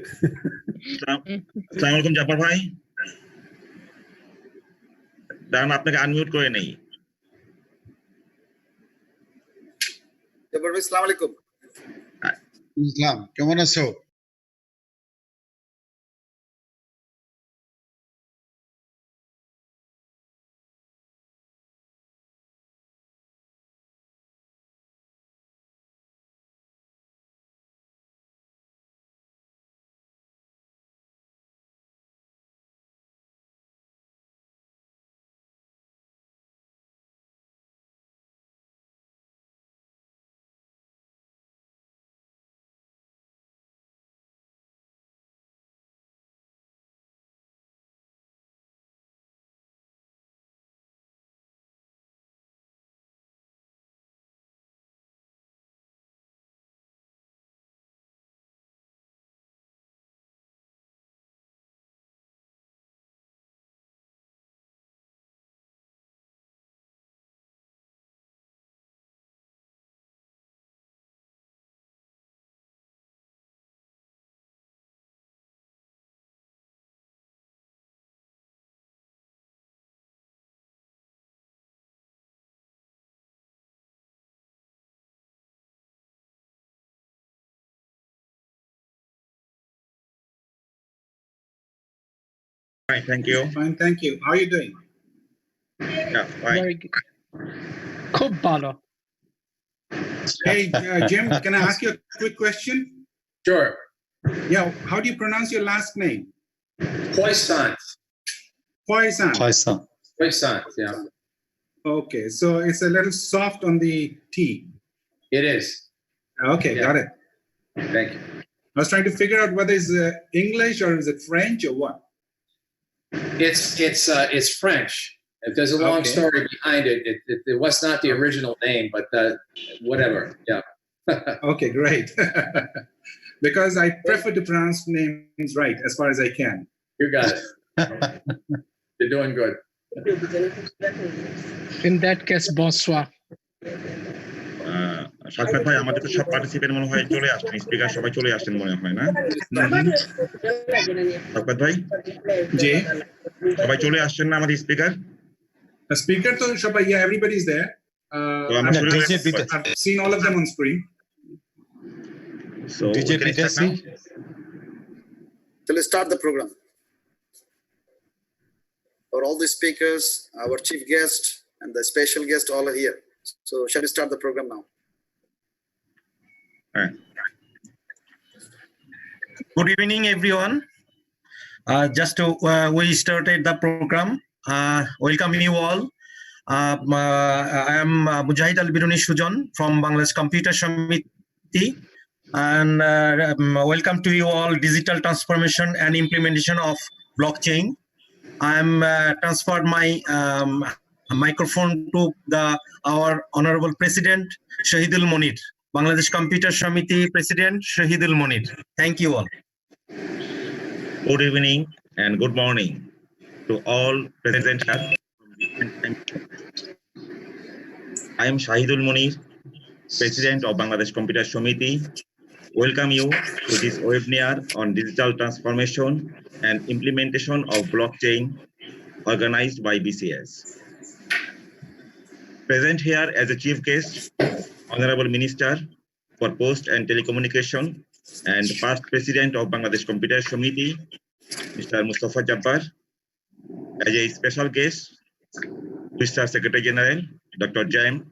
আসসালামু আলাইকুম জাফর ভাই, দাঁড়ান আপনাকে আনমিউট করে নেই। জাফর ভাই আসসালামু আলাইকুম। ইসলাম, কেমন আছো? Fine, thank you. Fine, thank you. How are you doing? Yeah, fine. Very good. খুব ভালো। Hey, Jim, can I ask you a quick question? Sure. Yeah, how do you pronounce your last name? Poisson. Poisson. Poisson, yeah. Okay, so it's a little soft on the T. It is. Okay, Yeah. got it. Thank you. I was trying to figure out whether it's English or is it French or what? It's French. There's a long Okay. story behind it. It was not the original name, but whatever. Yeah. Okay, great. Because I prefer to pronounce names right as far as I can. You got it. You're doing good. In that case, bonsoir. Shafqat ভাই, আমাদের তো সব participant মনে হয় চলে আসছেন, speaker সবাই চলে আসছেন মনে হয় না? শাফকাত ভাই, জি, সবাই চলে আসছেন না আমাদের speaker? Speaker to Shaba, yeah, everybody's there. I've seen all of them on screen. So we can start now. So let's start the program. For all the speakers, our chief guest and the special guest all are here. So shall we start the program now? Good evening, everyone. We started the program. Welcome you all. I am Mujahid Al-Biruni Sujan from Bangladesh Computer Samity, and welcome to you all digital transformation and implementation of blockchain. I am transferred my microphone to our Honorable President Shahidul Monir, Bangladesh Computer Samity President Shahidul Monir. Thank you all. Good evening and good morning to all present here. I am Shahidul Monir, President of Bangladesh Computer Samity. Welcome you to this webinar on digital transformation and implementation of blockchain organized by BCS. Present here as a chief guest, Honorable Minister for Post and Telecommunication and past President of Bangladesh Computer Samity, Mr. Mustafa Jabbar. As a special guest, Mr. Secretary General, Dr. James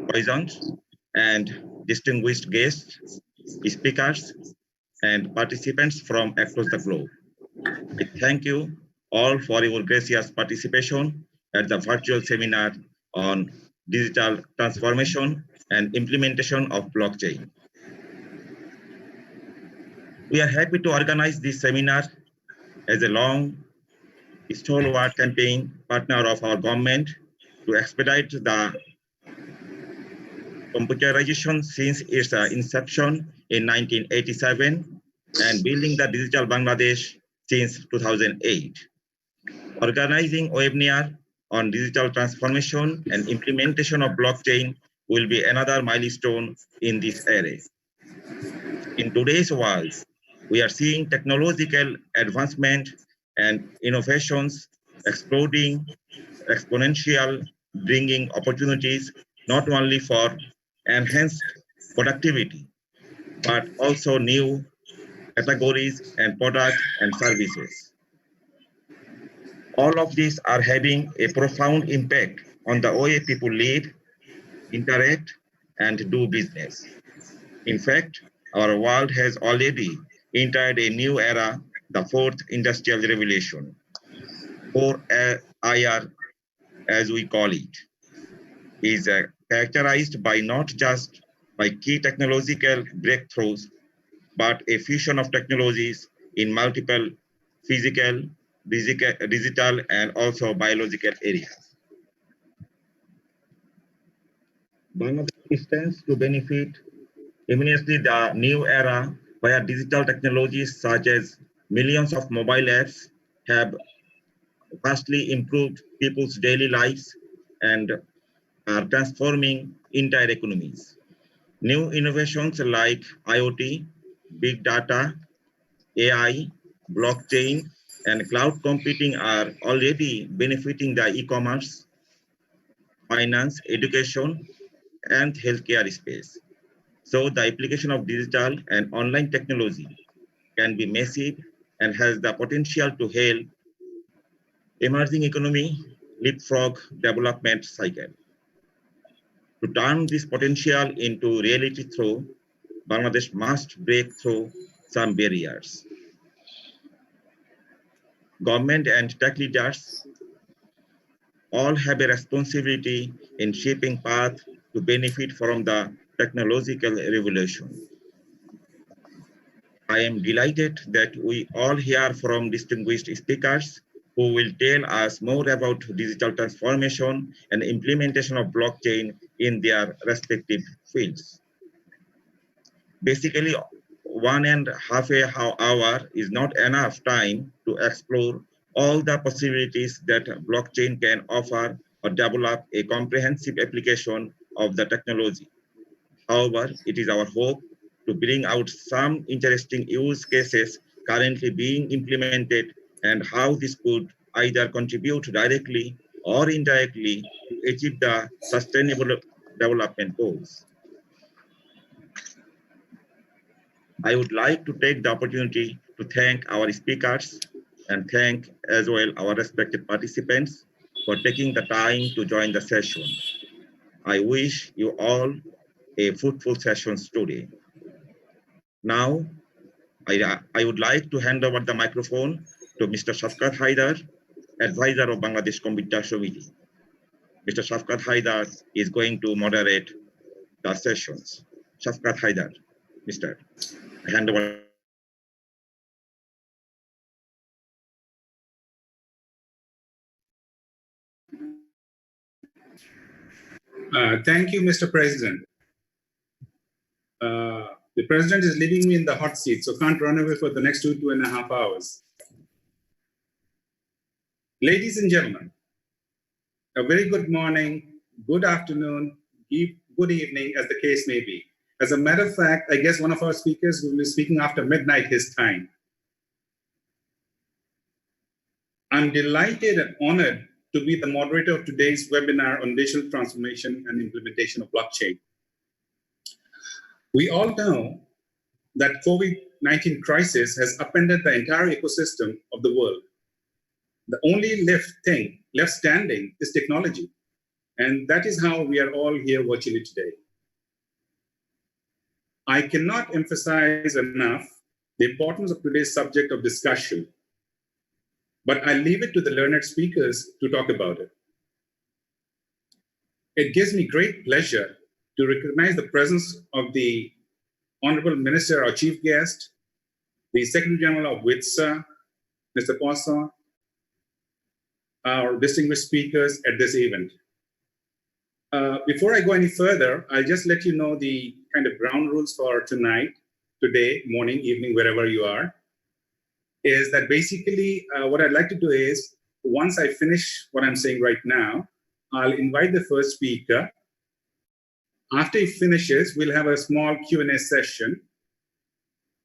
Poisson, and distinguished guests, speakers, and participants from across the globe. I thank you all for your gracious participation at the virtual seminar on digital transformation and implementation of blockchain. We are happy to organize this seminar as a long stalwart campaign partner of our government to expedite the computerization since its inception in 1987 and building the digital Bangladesh since 2008. Organizing webinar on digital transformation and implementation of blockchain will be another milestone in this area. In today's world, We are seeing technological advancement and innovations exploding, exponential, bringing opportunities not only for enhanced productivity, but also new categories and products and services. All of these are having a profound impact on the way people live, interact, and do business. In fact, our world has already entered a new era, the fourth industrial revolution, or IR as we call it, is characterized by not just by key technological breakthroughs, but a fusion of technologies in multiple physical, digital, and also biological areas. Bangladesh stands to benefit immensely the new era where digital technologies such as millions of mobile apps have vastly improved people's daily lives and are transforming entire economies. New innovations like IoT, big data, AI, blockchain, and cloud computing are already benefiting the e-commerce, finance, education, and healthcare space. So the application of digital and online technology can be massive and has the potential to help emerging economy leapfrog development cycle. To turn this potential into reality through, Bangladesh must break through some barriers. Government and tech leaders all have a responsibility in shaping path to benefit from the technological revolution. I am delighted that we all hear from distinguished speakers who will tell us more about digital transformation and implementation of blockchain in their respective fields. Basically, 1.5 hour is not enough time to explore all the possibilities that blockchain can offer or develop a comprehensive application of the technology. However, it is our hope to bring out some interesting use cases currently being implemented and how this could either contribute directly or indirectly to achieve the sustainable development goals. I would like to take the opportunity to thank our speakers and thank as well our respected participants for taking the time to join the session. I wish you all a fruitful session today. Now, I would like to hand over the microphone to Mr. Shafkat Haidar, advisor of Bangladesh Computer Samity. Mr. Shafkat Haidar is going to moderate the sessions. Shafkat Haidar, Mr. I hand over. Thank you, Mr. President. The president is leaving me in the hot seat, so can't run away for the next 2.5 hours. Ladies and gentlemen, a very good morning, good afternoon, good evening, as the case may be. As a matter of fact, I guess one of our speakers will be speaking after midnight his time. I'm delighted and honored to be the moderator of today's webinar on digital transformation and implementation of blockchain. We all know that COVID-19 crisis has upended the entire ecosystem of the world. The only left standing is technology. And that is how we are all here virtually today. I cannot emphasize enough the importance of today's subject of discussion, but I leave it to the learned speakers to talk about it. It gives me great pleasure to recognize the presence of the Honorable Minister, our chief guest, the Secretary General of WITSA, Mr. Poisson, our distinguished speakers at this event. Before I go any further, I'll just let you know the kind of ground rules for tonight, today, morning, evening, wherever you are, is that basically what I'd like to do is, once I finish what I'm saying right now, I'll invite the first speaker. After he finishes, we'll have a small Q&A session.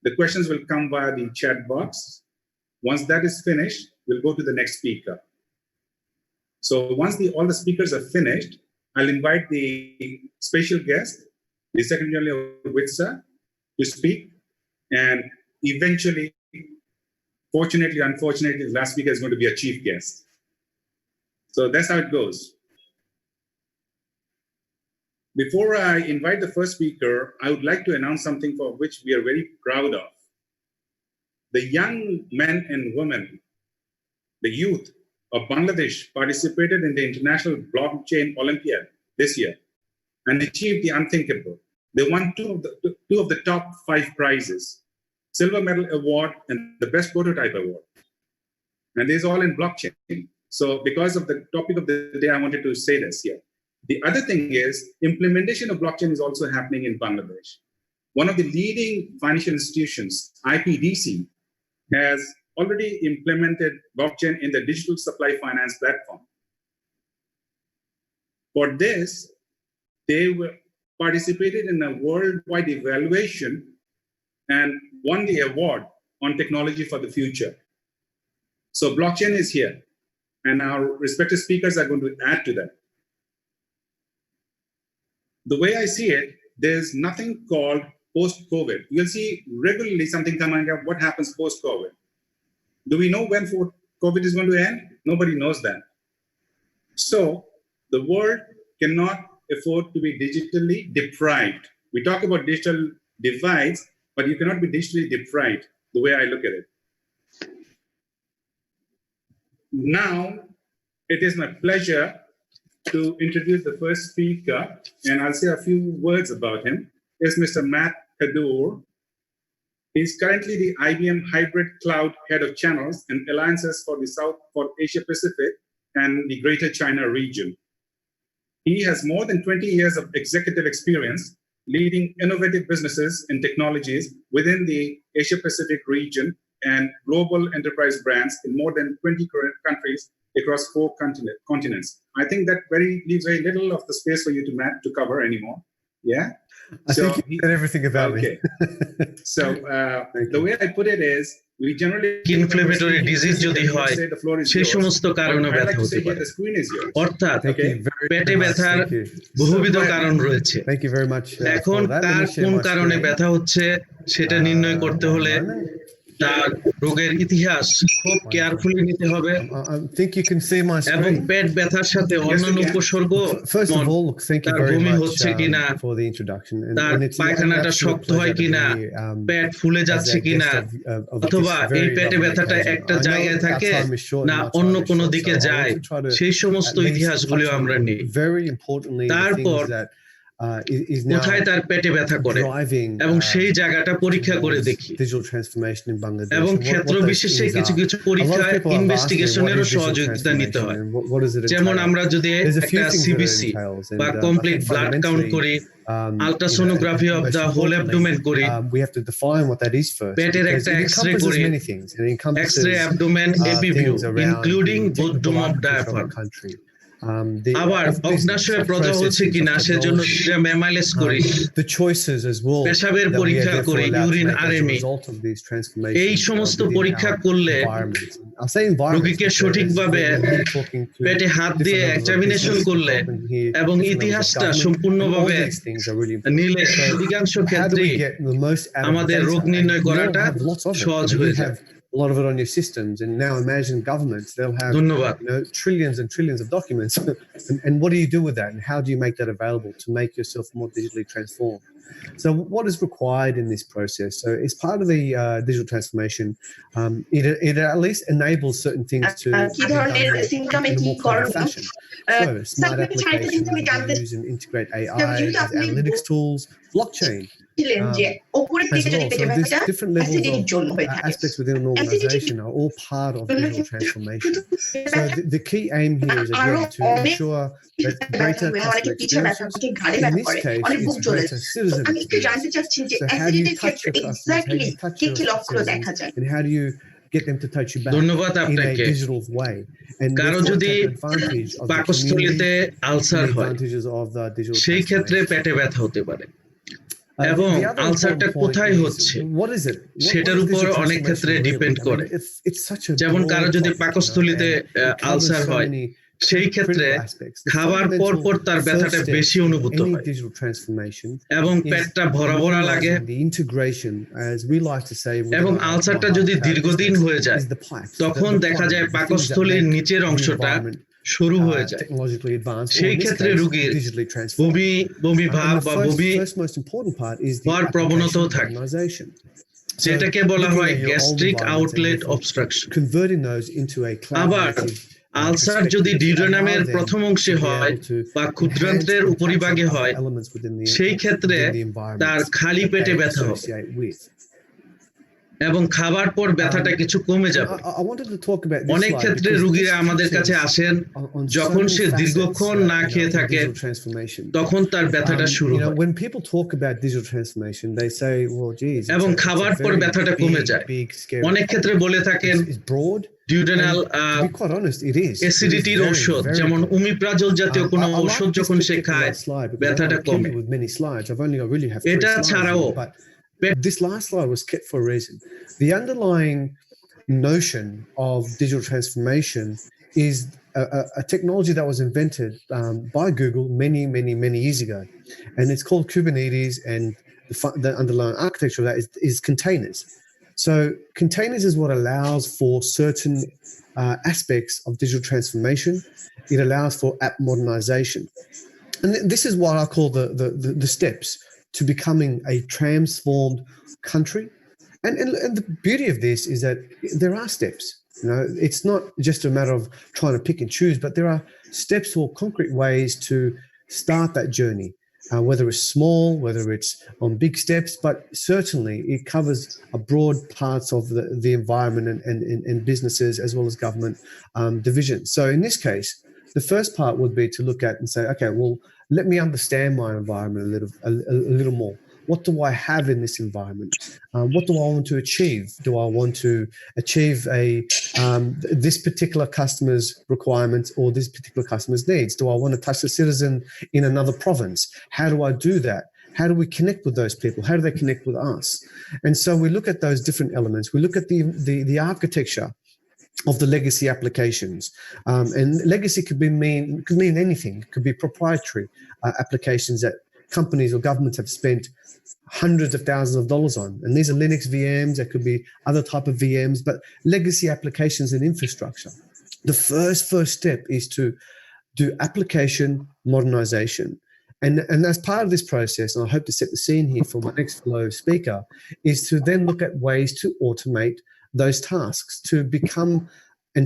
The questions will come via the chat box. Once that is finished, we'll go to the next speaker. So once all the speakers are finished, I'll invite the special guest, the Secretary General of WITSA, to speak. And eventually, fortunately, unfortunately, the last speaker is going to be a chief guest. So that's how it goes. Before I invite the first speaker, I would like to announce something for which we are very proud of. The young men and women, the youth of Bangladesh participated in the International Blockchain Olympiad this year and achieved the unthinkable. They won two of the top 5 prizes, Silver Medal Award and the Best Prototype Award. And this is all in blockchain. So because of the topic of the day, I wanted to say this here. The other thing is implementation of blockchain is also happening in Bangladesh. One of the leading financial institutions, IPDC, has already implemented blockchain in the digital supply finance platform. For this, they participated in a worldwide evaluation and won the award on technology for the future. So blockchain is here, and our respective speakers are going to add to that. The way I see it, there's nothing called post-COVID. You'll see regularly something coming up, what happens post-COVID. Do we know when COVID is going to end? Nobody knows that. So the world cannot afford to be digitally deprived. We talk about digital divides, but you cannot be digitally deprived, the way I look at it. Now, it is my pleasure to introduce the first speaker, and I'll say a few words about him, is Mr. Matt Kadur. He's currently the IBM Hybrid Cloud Head of Channels and Alliances for Asia Pacific and the Greater China region. He has more than 20 years of executive experience leading innovative businesses and technologies within the Asia Pacific region and global enterprise brands in more than 20 countries across 4 continents. I think that leaves very little of the space for you to cover anymore. Yeah? I think you said everything about me. So the way I put it is, we generally inflammatory disease যদি হয় সেই সমস্ত কারণে ব্যথা হতে পারে অর্থাৎ পেটে ব্যথার বহুবিধ কারণ রয়েছে এখন কার কোন কারণে ব্যথা হচ্ছে সেটা নির্ণয় করতে হলে তার রোগের ইতিহাস খুব কেয়ারফুলি নিতে হবে এবং পেট ব্যথার সাথে অন্যান্য উপসর্গ তার বমি হচ্ছে কিনা তার পায়খানাটা শক্ত হয় কিনা পেট ফুলে যাচ্ছে কিনা অথবা এই পেটে ব্যথাটা একটা জায়গায় থাকে না অন্য কোনো দিকে যায় সেই সমস্ত ইতিহাসগুলো আমরা নিই তারপর কোথায় তার পেটে ব্যথা করে এবং সেই জায়গাটা পরীক্ষা করে দেখি এবং ক্ষেত্র বিশেষে কিছু কিছু পরীক্ষা ইনভেস্টিগেশনেরও সহযোগিতা নিতে হয় যেমন আমরা যদি একটা সিবিসি বা কমপ্লিট ব্লাড কাউন্ট করি ultrasonography of the whole abdomen kori we have to define what that is first peter ekta x-ray kori x-ray abdomen AP view including both dome of diaphragm আবার অগ্নাশয় প্রদাহ হচ্ছে কিনা সেজন্য মেমাইলেস করি পেশাবের পরীক্ষা করি ইউরিন আরএমএ এই সমস্ত পরীক্ষা করলে রোগীকে সঠিকভাবে পেটে হাত দিয়ে এক্সামিনেশন করলে এবং ইতিহাসটা সম্পূর্ণভাবে নিলে অধিকাংশ ক্ষেত্রে আমাদের রোগ নির্ণয় করাটা সহজ হয়ে যায় a lot of it on your systems, and now imagine governments, they'll have trillions and trillions of documents and what do you do with that, and how do you make that available to make yourself more digitally transformed? So what is required in this process? So as part of the digital transformation, it at least enables certain things to be done in a more clever fashion. So smart applications use and integrate AI as analytics tools, blockchain, as well. So these different levels of aspects within an organization are all part of digital transformation. So the key aim here is again to ensure that greater customer experiences, in this case, it's greater citizen experience. So how do you touch your customers, how do you touch your citizens, and how do you get them to touch you back in a digital way? And কারো যদি পাকস্থলীতে ulcer হয় advantages of the digital সেই ক্ষেত্রে পেটে ব্যথা হতে পারে এবং আলসারটা কোথায় হচ্ছে সেটার উপর অনেক ক্ষেত্রে ডিপেন্ড করে। যেমন কারো যদি পাকস্থলীতে আলসার হয়, সেই ক্ষেত্রে খাবার পর পর তার ব্যথাটা বেশি অনুভূত হয় এবং পেটটা ভরা ভরা লাগে। এবং আলসারটা যদি দীর্ঘদিন হয়ে যায়, তখন দেখা যায় পাকস্থলীর নিচের অংশটা শুরু হয়ে যায়। সেই ক্ষেত্রে রোগীর বমি ভাব বা বমি হওয়ার প্রবণতাও থাকে, যেটাকে বলা হয় গ্যাস্ট্রিক আউটলেট অবস্ট্রাকশন। আবার আলসার যদি ডিউডেনামের প্রথম অংশে হয় বা ক্ষুদ্রান্ত্রের উপরিভাগে হয়, সেই ক্ষেত্রে তার খালি পেটে ব্যথা হবে এবং খাবার পর ব্যথাটা কিছু কমে যাবে। অনেক ক্ষেত্রে রোগীরা আমাদের কাছে আসেন যখন সে দীর্ঘক্ষণ না খেয়ে থাকে, তখন তার ব্যথাটা শুরু হয় এবং খাবার পর ব্যথাটা কমে যায়। অনেক ক্ষেত্রে বলে থাকেন ডিউডেনাল অ্যাসিডিটির ঔষধ, যেমন ওমিপ্রাজল জাতীয় কোনো ঔষধ যখন সে খায়, ব্যথাটা কমে। এটা ছাড়াও this last slide was kept for a reason. The underlying notion of digital transformation is a technology that was invented by Google many years ago, and it's called Kubernetes, and the underlying architecture of that is containers. So containers is what allows for certain aspects of digital transformation. It allows for app modernization, and this is what I call the steps to becoming a transformed country. And the beauty of this is that there are steps. You know, it's not just a matter of trying to pick and choose, but there are steps or concrete ways to start that journey, whether it's small, whether it's on big steps, but certainly it covers a broad parts of the environment and businesses as well as government divisions. So in this case, the first part would be to look at and say, okay, well, let me understand my environment a little more. What do I have in this environment? What do I want to achieve? Do I want to achieve this particular customer's requirements or this particular customer's needs? Do I want to touch a citizen in another province? How do I do that? How do we connect with those people? How do they connect with us? And so we look at those different elements. We look at the architecture of the legacy applications, and legacy could mean anything. It could be proprietary applications that companies or governments have spent hundreds of thousands of dollars on, and these are Linux VMs. There could be other type of VMs, but legacy applications and infrastructure. The first step is to do application modernization, and as part of this process, and I hope to set the scene here for my next fellow speaker, is to then look at ways to automate those tasks to become and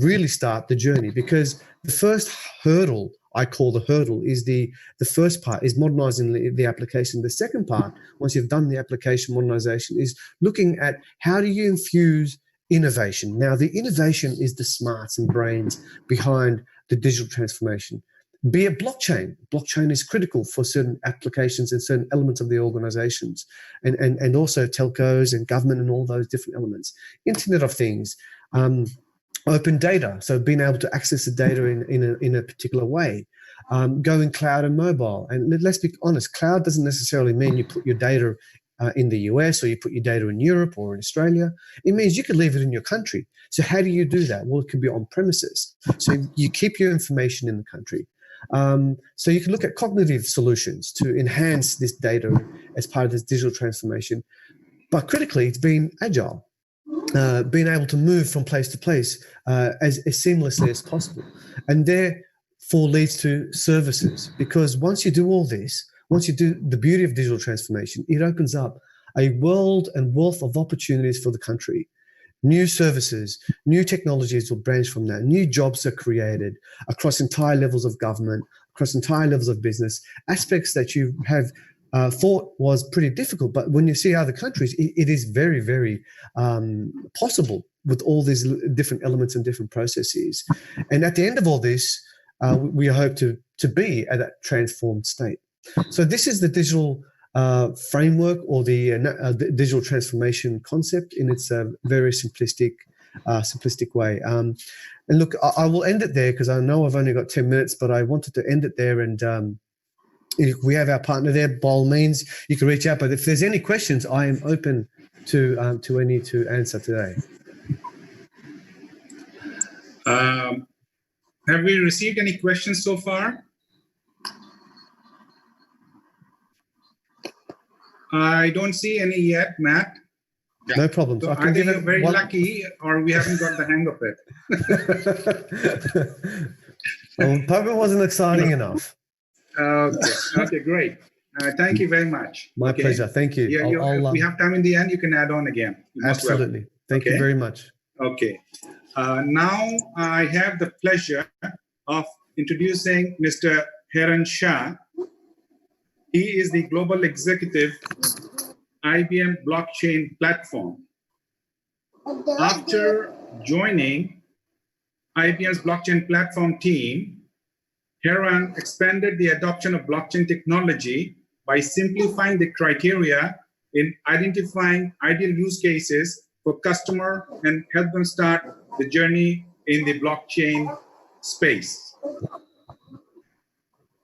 really start the journey. Because the first hurdle, I call the hurdle, is the first part is modernizing the application. The second part, once you've done the application modernization, is looking at how do you infuse innovation. Now, the innovation is the smarts and brains behind the digital transformation. Be it blockchain. Blockchain is critical for certain applications and certain elements of the organizations, and also telcos and government and all those different elements. Internet of Things, open data, so being able to access the data in a particular way, going cloud and mobile. And let's be honest, cloud doesn't necessarily mean you put your data in the US or you put your data in Europe or in Australia. It means you could leave it in your country. So how do you do that? Well, it could be on premises. So you keep your information in the country. So you can look at cognitive solutions to enhance this data as part of this digital transformation. But critically, it's being agile, being able to move from place to place as seamlessly as possible. And therefore leads to services, because once you do all this, once you do the beauty of digital transformation, it opens up a world and wealth of opportunities for the country. New services, new technologies will branch from that. New jobs are created across entire levels of government, across entire levels of business, aspects that you have thought was pretty difficult. But when you see other countries, it is very possible with all these different elements and different processes. And at the end of all this, we hope to be at that transformed state. So this is the digital framework, or the digital transformation concept in its very simplistic way. And look, I will end it there because I know I've only got 10 minutes, but I wanted to end it there and We have our partner there. By all means, you can reach out. But if there's any questions, I am open to any to answer today. Have we received any questions so far? I don't see any yet, Matt. Yeah. No problems. So either you're very lucky or we haven't got the hang of it. Well, Papa wasn't exciting enough. Okay, great. Thank you very much. My pleasure. Thank you. Yeah, if we have time in the end, you can add on again. Absolutely. Thank you very much. Okay. Now I have the pleasure of introducing Mr. Haran Shah. He is the Global Executive, IBM Blockchain Platform. After joining IBM's Blockchain Platform team, Haran expanded the adoption of blockchain technology by simplifying the criteria in identifying ideal use cases for customer and help them start the journey in the blockchain space.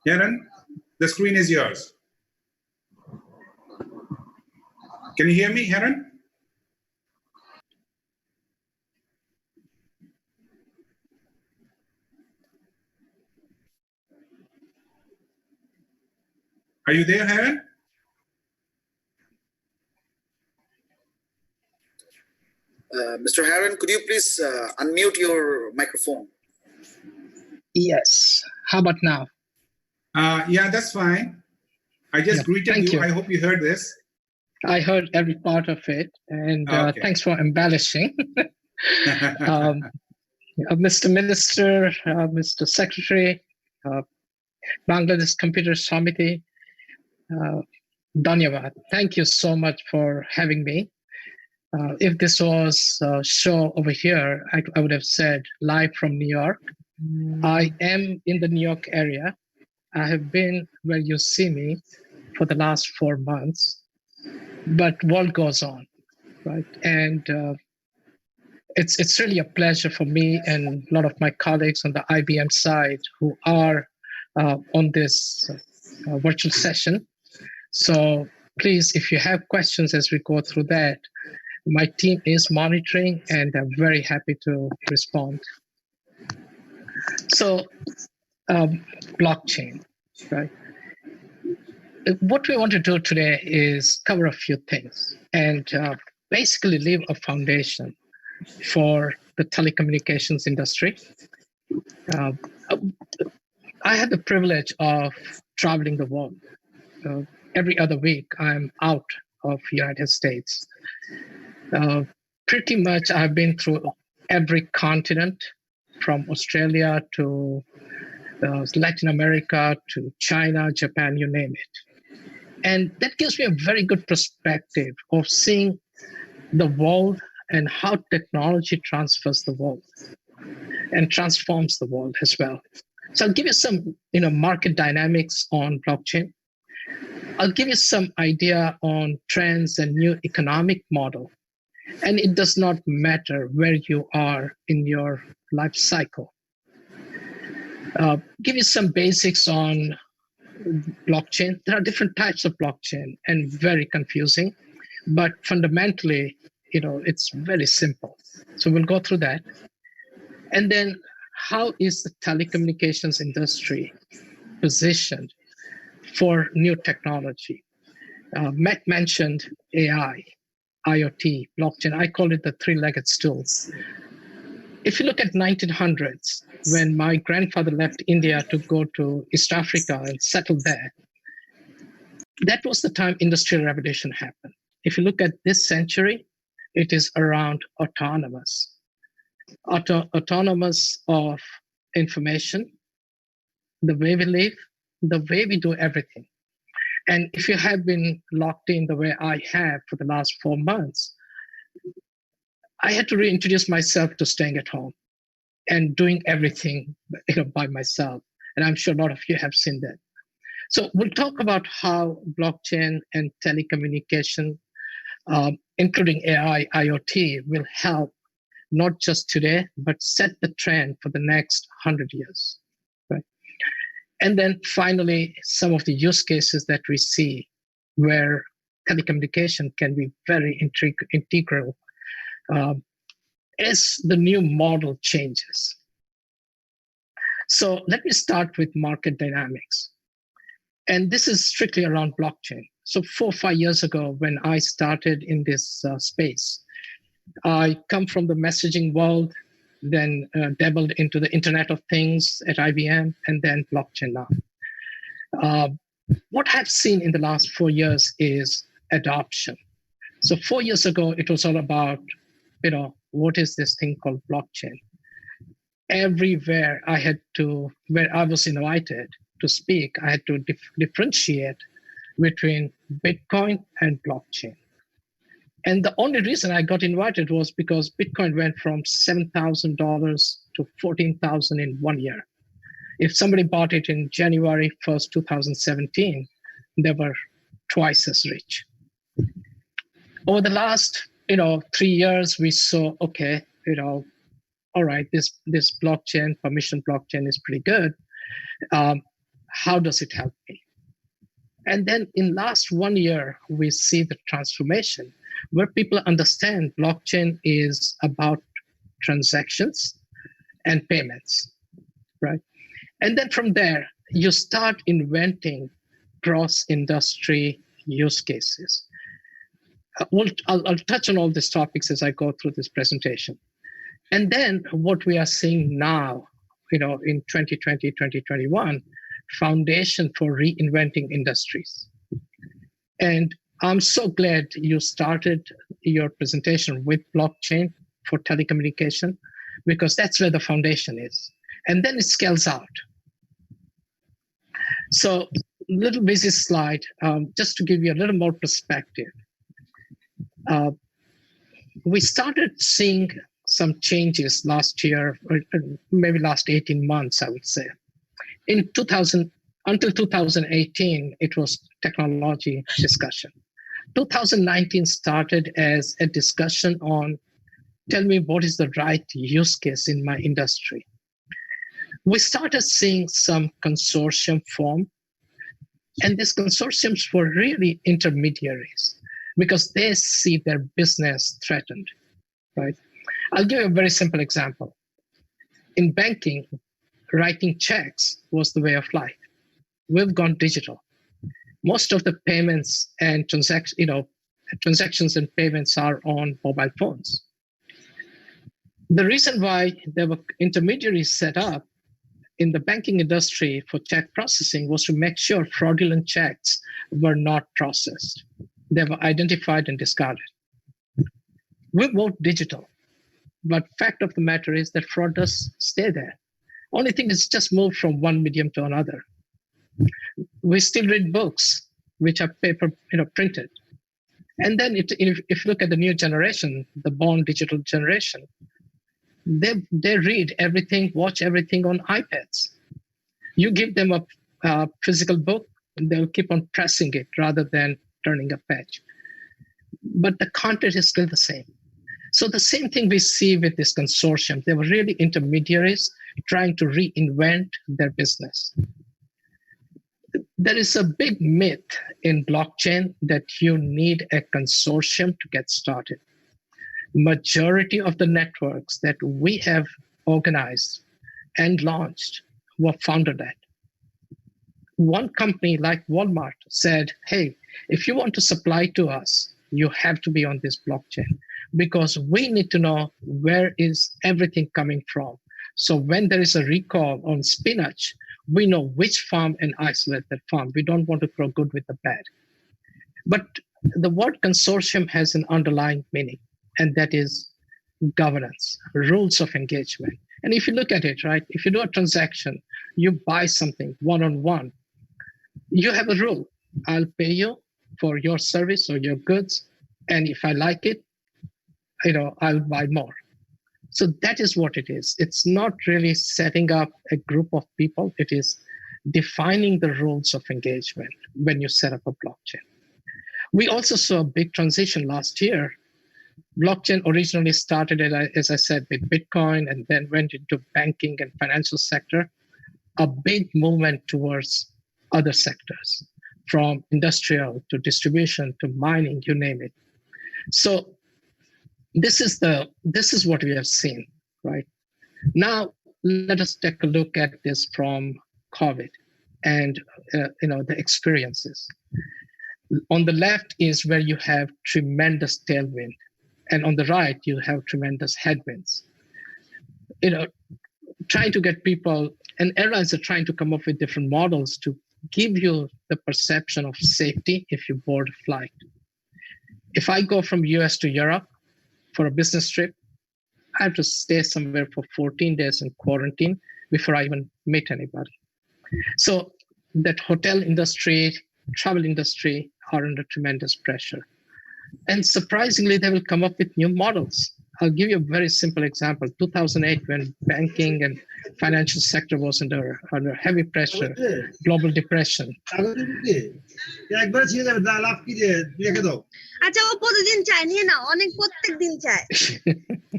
Haran, the screen is yours. Can you hear me, Haran? Are you there, Haran? Mr. Haran, could you please unmute your microphone? Yes. How about now? Yeah, that's fine. I just greeted you. I hope you heard this. I heard every part of it, and thanks for embellishing. Mr. Minister, Mr. Secretary, Bangladesh Computer Samity, Dhanyavad. Thank you so much for having me. If this was a show over here, I would have said live from New York. I am in the New York area. I have been where you see me for the last 4 months, but world goes on, right? And it's really a pleasure for me and a lot of my colleagues on the IBM side who are on this virtual session. So please, if you have questions as we go through that, my team is monitoring and I'm very happy to respond. So blockchain, right? What we want to do today is cover a few things and basically leave a foundation for the telecommunications industry. I had the privilege of traveling the world. Every other week, I'm out of the United States. Pretty much, I've been through every continent, from Australia to Latin America to China, Japan, you name it. And that gives me a very good perspective of seeing the world and how technology transfers the world and transforms the world as well. So I'll give you some market dynamics on blockchain. I'll give you some idea on trends and new economic model. And it does not matter where you are in your life cycle. Give you some basics on blockchain. There are different types of blockchain and very confusing, but fundamentally, it's very simple. So we'll go through that. And then how is the telecommunications industry positioned for new technology? Matt mentioned AI, IoT, blockchain. I call it the three-legged stool. If you look at 1900s, when my grandfather left India to go to East Africa and settle there, that was the time industrial revolution happened. If you look at this century, it is around autonomous. Autonomous of information, the way we live, the way we do everything. And if you have been locked in the way I have for the last 4 months, I had to reintroduce myself to staying at home and doing everything by myself. And I'm sure a lot of you have seen that. So we'll talk about how blockchain and telecommunication, including AI, IoT, will help not just today, but set the trend for the next 100 years. Right? And then finally, some of the use cases that we see where telecommunication can be very integral as the new model changes. So let me start with market dynamics. And this is strictly around blockchain. So 4 or 5 years ago, when I started in this space, I come from the messaging world, then dabbled into the Internet of Things at IBM, and then blockchain now. What I've seen in the last 4 years is adoption. So 4 years ago, it was all about, what is this thing called blockchain? Everywhere where I was invited to speak, I had to differentiate between Bitcoin and blockchain. And the only reason I got invited was because Bitcoin went from $7,000 to $14,000 in 1 year. If somebody bought it in January 1st, 2017, they were twice as rich. Over the last, 3 years, we saw, okay, all right, this blockchain, permission blockchain is pretty good. How does it help me? And then in last 1 year, we see the transformation where people understand blockchain is about transactions and payments, right? And then from there, you start inventing cross-industry use cases. I'll touch on all these topics as I go through this presentation. And then what we are seeing now, in 2020, 2021, foundation for reinventing industries. And I'm so glad you started your presentation with blockchain for telecommunication, because that's where the foundation is. And then it scales out. So little busy slide, just to give you a little more perspective. We started seeing some changes last year, or maybe last 18 months, I would say. Until 2018, it was technology discussion. 2019 started as a discussion on, tell me what is the right use case in my industry. We started seeing some consortium form, and these consortiums were really intermediaries because they see their business threatened, right? I'll give you a very simple example. In banking, writing checks was the way of life. We've gone digital. Most of the payments and transactions and payments are on mobile phones. The reason why there were intermediaries set up in the banking industry for check processing was to make sure fraudulent checks were not processed. They were identified and discarded. We moved digital, but fact of the matter is that fraud does stay there. Only thing is just moved from one medium to another. We still read books, which are paper, printed. And then if you look at the new generation, the born digital generation, they read everything, watch everything on iPads. You give them a physical book, and they'll keep on pressing it rather than turning a page. But the content is still the same. So the same thing we see with this consortium. They were really intermediaries trying to reinvent their business. There is a big myth in blockchain that you need a consortium to get started. Majority of the networks that we have organized and launched were founded at. One company like Walmart said, hey, if you want to supply to us, you have to be on this blockchain because we need to know where is everything coming from. So when there is a recall on spinach, we know which farm and isolate that farm. We don't want to throw good with the bad. But the word consortium has an underlying meaning, and that is governance, rules of engagement. And if you look at it, right, if you do a transaction, you buy something one-on-one, you have a rule. I'll pay you for your service or your goods. And if I like it, I'll buy more. So that is what it is. It's not really setting up a group of people. It is defining the rules of engagement when you set up a blockchain. We also saw a big transition last year. Blockchain originally started, as I said, with Bitcoin and then went into banking and financial sector. a big movement towards other sectors, from industrial to distribution to mining, you name it. So this is what we have seen, right? Now let us take a look at this from COVID and the experiences. On the left is where you have tremendous tailwind, and on the right you have tremendous headwinds. Trying to get people, and airlines are trying to come up with different models to give you the perception of safety if you board a flight. If I go from US to Europe for a business trip, I have to stay somewhere for 14 days in quarantine before I even meet anybody. So that hotel industry, travel industry are under tremendous pressure. And surprisingly, they will come up with new models. I'll give you a very simple example. 2008, when banking and financial sector was under heavy pressure, global depression.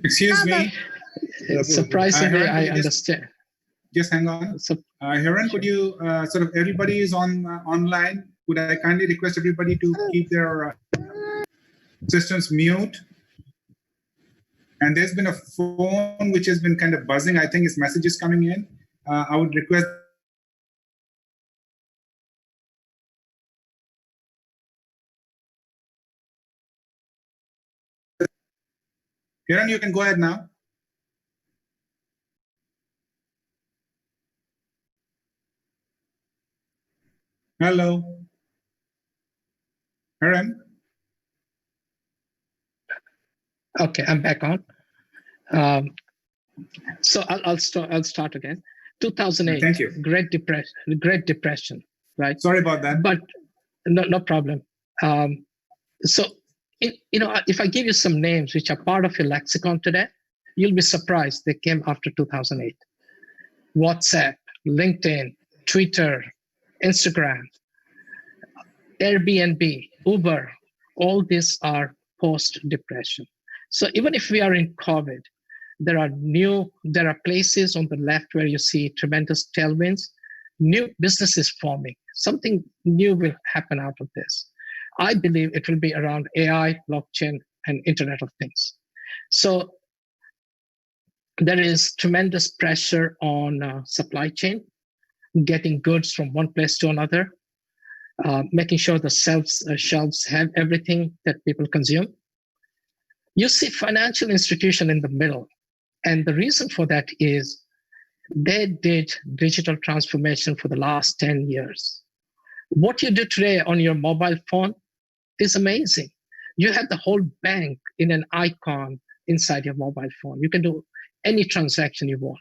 Excuse me. Surprisingly, I understand. Just hang on. Haran, could you everybody is online? Could I kindly request everybody to keep their systems mute? And there's been a phone which has been kind of buzzing. I think it's messages coming in. I would request. Haran, you can go ahead now. Hello. Haran. Okay, I'm back on. So I'll start again. 2008. Thank you. Great Depression, right? Sorry about that. But no problem. So if I give you some names which are part of your lexicon today, you'll be surprised they came after 2008. WhatsApp, LinkedIn, Twitter, Instagram, Airbnb, Uber, all these are post-depression. So even if we are in COVID, there are places on the left where you see tremendous tailwinds, new businesses forming. Something new will happen out of this. I believe it will be around AI, blockchain, and Internet of Things. So there is tremendous pressure on supply chain, getting goods from one place to another, making sure the shelves have everything that people consume. You see financial institution in the middle. And the reason for that is they did digital transformation for the last 10 years. What you do today on your mobile phone is amazing. You have the whole bank in an icon inside your mobile phone. You can do any transaction you want.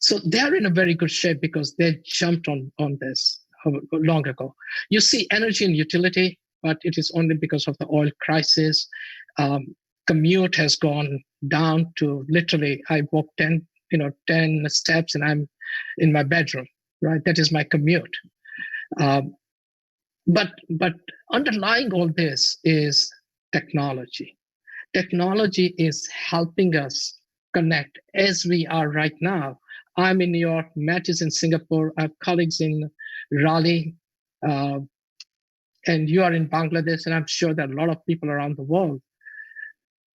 So they're in a very good shape because they jumped on this long ago. You see energy and utility, but it is only because of the oil crisis. Commute has gone down to literally, I walk 10 steps and I'm in my bedroom, right? That is my commute. But underlying all this is technology. Technology is helping us connect as we are right now. I'm in New York, Matt is in Singapore, I have colleagues in Raleigh, and you are in Bangladesh, and I'm sure that a lot of people around the world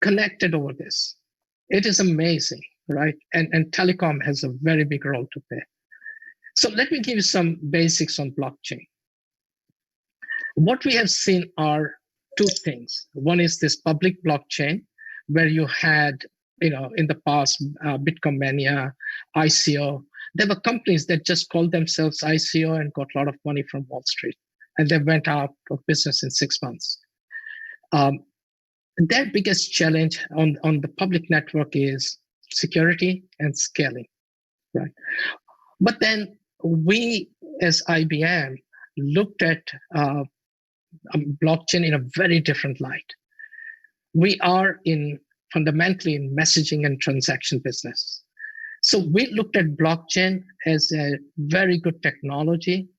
connected over this. It is amazing, right? And telecom has a very big role to play. So let me give you some basics on blockchain. What we have seen are two things. One is this public blockchain, where you had, in the past, Bitcoin Mania, ICO. There were companies that just called themselves ICO and got a lot of money from Wall Street, and they went out of business in 6 months. Their biggest challenge on the public network is security and scaling, right? But then we, as IBM, looked at blockchain in a very different light. We are fundamentally in messaging and transaction business. So we looked at blockchain as a very good technology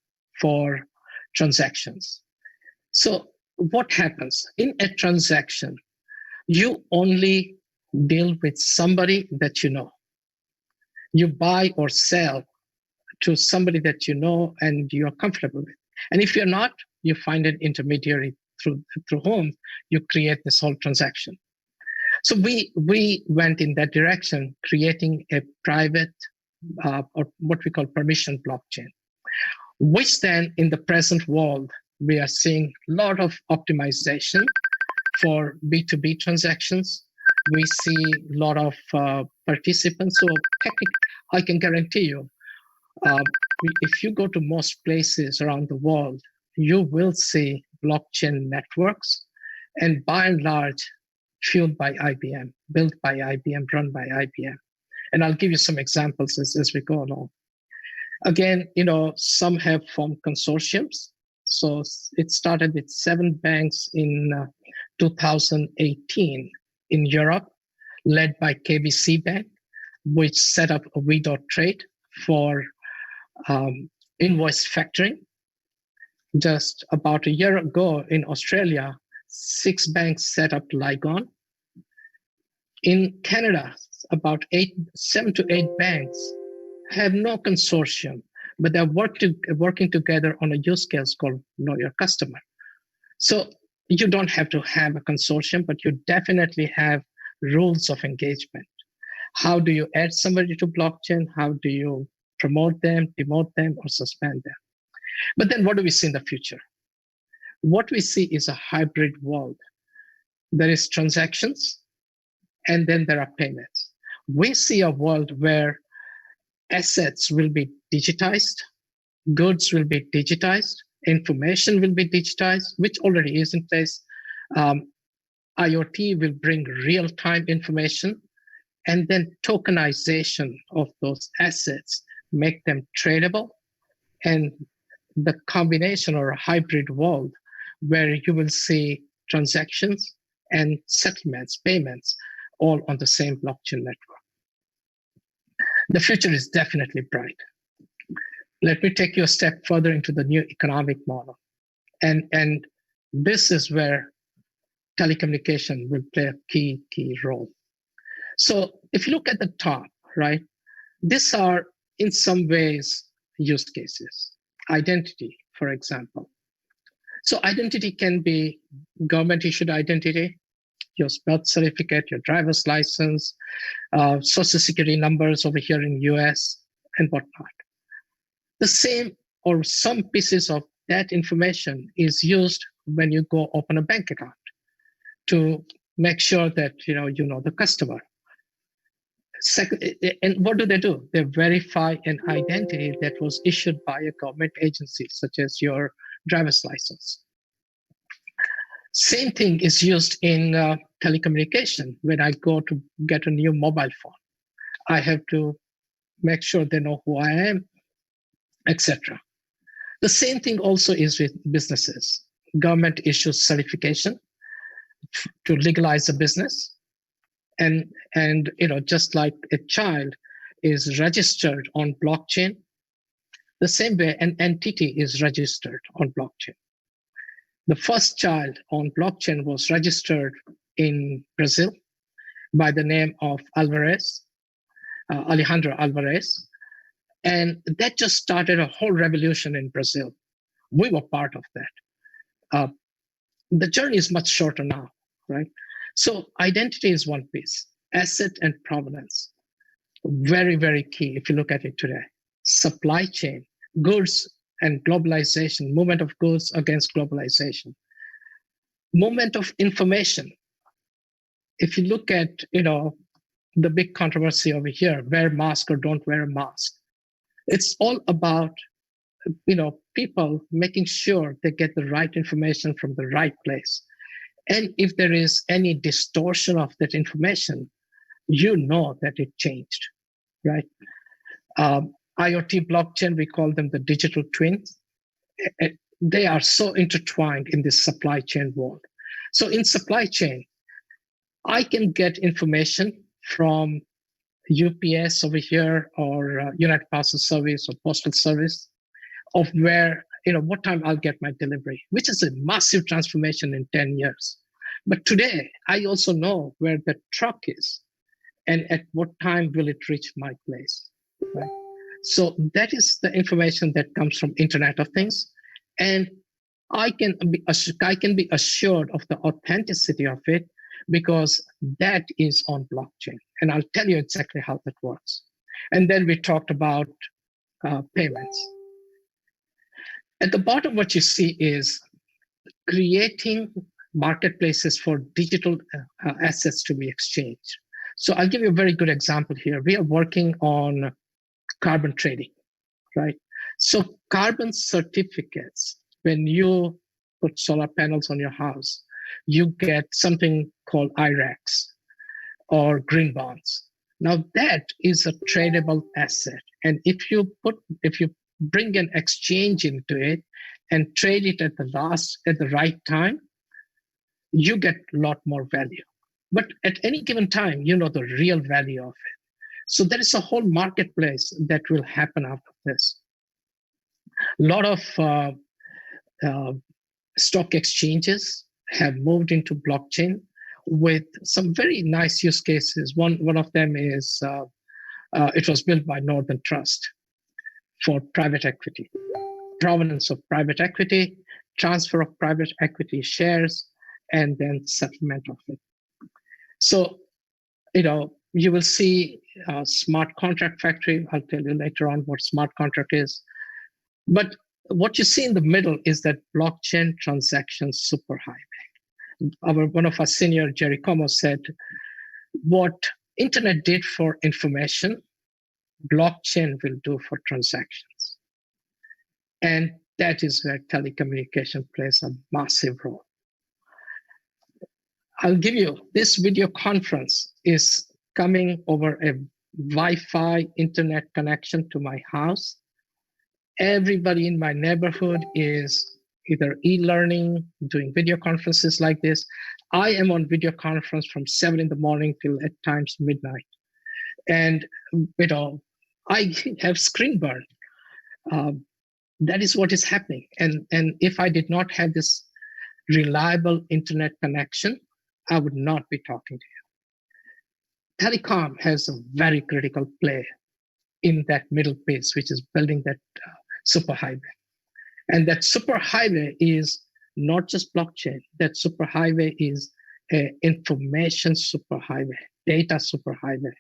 for transactions. So what happens in a transaction? You only deal with somebody that you know. You buy or sell to somebody that you know and you're comfortable with. And if you're not, you find an intermediary through whom you create this whole transaction. So we went in that direction, creating a private or what we call permission blockchain, which then in the present world, we are seeing a lot of optimization for B2B transactions. We see a lot of participants. So technically, I can guarantee you, if you go to most places around the world, you will see blockchain networks, and by and large, fueled by IBM, built by IBM, run by IBM. And I'll give you some examples as we go along. Again, some have formed consortiums. So it started with 7 banks in 2018 in Europe, led by KBC Bank, which set up a We.Trade for invoice factoring. Just about a year ago in Australia, 6 banks set up Ligon. In Canada, about 7 to 8 banks have no consortium, but they're working together on a use case called Know Your Customer. So you don't have to have a consortium, but you definitely have rules of engagement. How do you add somebody to blockchain? How do you promote them, demote them, or suspend them? But then what do we see in the future? What we see is a hybrid world. There is transactions, and then there are payments. We see a world where assets will be digitized, goods will be digitized, information will be digitized, which already is in place. IoT will bring real-time information, and then tokenization of those assets, make them tradable, and the combination or a hybrid world where you will see transactions and settlements, payments, all on the same blockchain network. The future is definitely bright. Let me take you a step further into the new economic model. And this is where telecommunication will play a key role. So if you look at the top, right, these are in some ways use cases. Identity, for example. So identity can be government issued identity, your birth certificate, your driver's license, social security numbers over here in US, and whatnot. The same or some pieces of that information is used when you go open a bank account to make sure that you know the customer. Second, and what do? They verify an identity that was issued by a government agency, such as your driver's license. Same thing is used in telecommunication. When I go to get a new mobile phone, I have to make sure they know who I am, etc. The same thing also is with businesses. Government issues certification to legalize a business. And just like a child is registered on blockchain, the same way an entity is registered on blockchain. The first child on blockchain was registered in Brazil by the name of Alejandro Alvarez. And that just started a whole revolution in Brazil. We were part of that. The journey is much shorter now, right? So identity is one piece. Asset and provenance, very, very key if you look at it today. Supply chain, goods and globalization, movement of goods against globalization. Movement of information. If you look at, the big controversy over here, wear a mask or don't wear a mask. It's all about, people making sure they get the right information from the right place. And if there is any distortion of that information, you know that it changed, right? IoT blockchain, we call them the digital twins. They are so intertwined in this supply chain world. So in supply chain, I can get information from UPS over here or United Parcel Service or Postal Service of where, what time I'll get my delivery, which is a massive transformation in 10 years. But today, I also know where the truck is and at what time will it reach my place, right? So that is the information that comes from Internet of Things. And I can be assured of the authenticity of it because that is on blockchain. And I'll tell you exactly how that works. And then we talked about payments. At the bottom, what you see is creating marketplaces for digital assets to be exchanged. So I'll give you a very good example here. We are working on carbon trading, right? So carbon certificates, when you put solar panels on your house, you get something called IREX or green bonds. Now that is a tradable asset. And if you bring an exchange into it and trade it at the right time, you get a lot more value. But at any given time, you know the real value of it. So there is a whole marketplace that will happen out of this. A lot of stock exchanges have moved into blockchain with some very nice use cases. One of them is it was built by Northern Trust for private equity, provenance of private equity, transfer of private equity shares, and then settlement of it. So, you will see a smart contract factory. I'll tell you later on what smart contract is. But what you see in the middle is that blockchain transactions superhighway. One of our senior, Jerry Como, said, what internet did for information, blockchain will do for transactions. And that is where telecommunication plays a massive role. I'll give you, this video conference is coming over a Wi-Fi internet connection to my house. Everybody in my neighborhood is either e-learning, doing video conferences like this. I am on video conference from 7 in the morning till at times midnight. And, I have screen burn. That is what is happening. And if I did not have this reliable internet connection, I would not be talking to you. Telecom has a very critical play in that middle piece, which is building that superhighway. And that superhighway is not just blockchain. That superhighway is an information superhighway, data superhighway,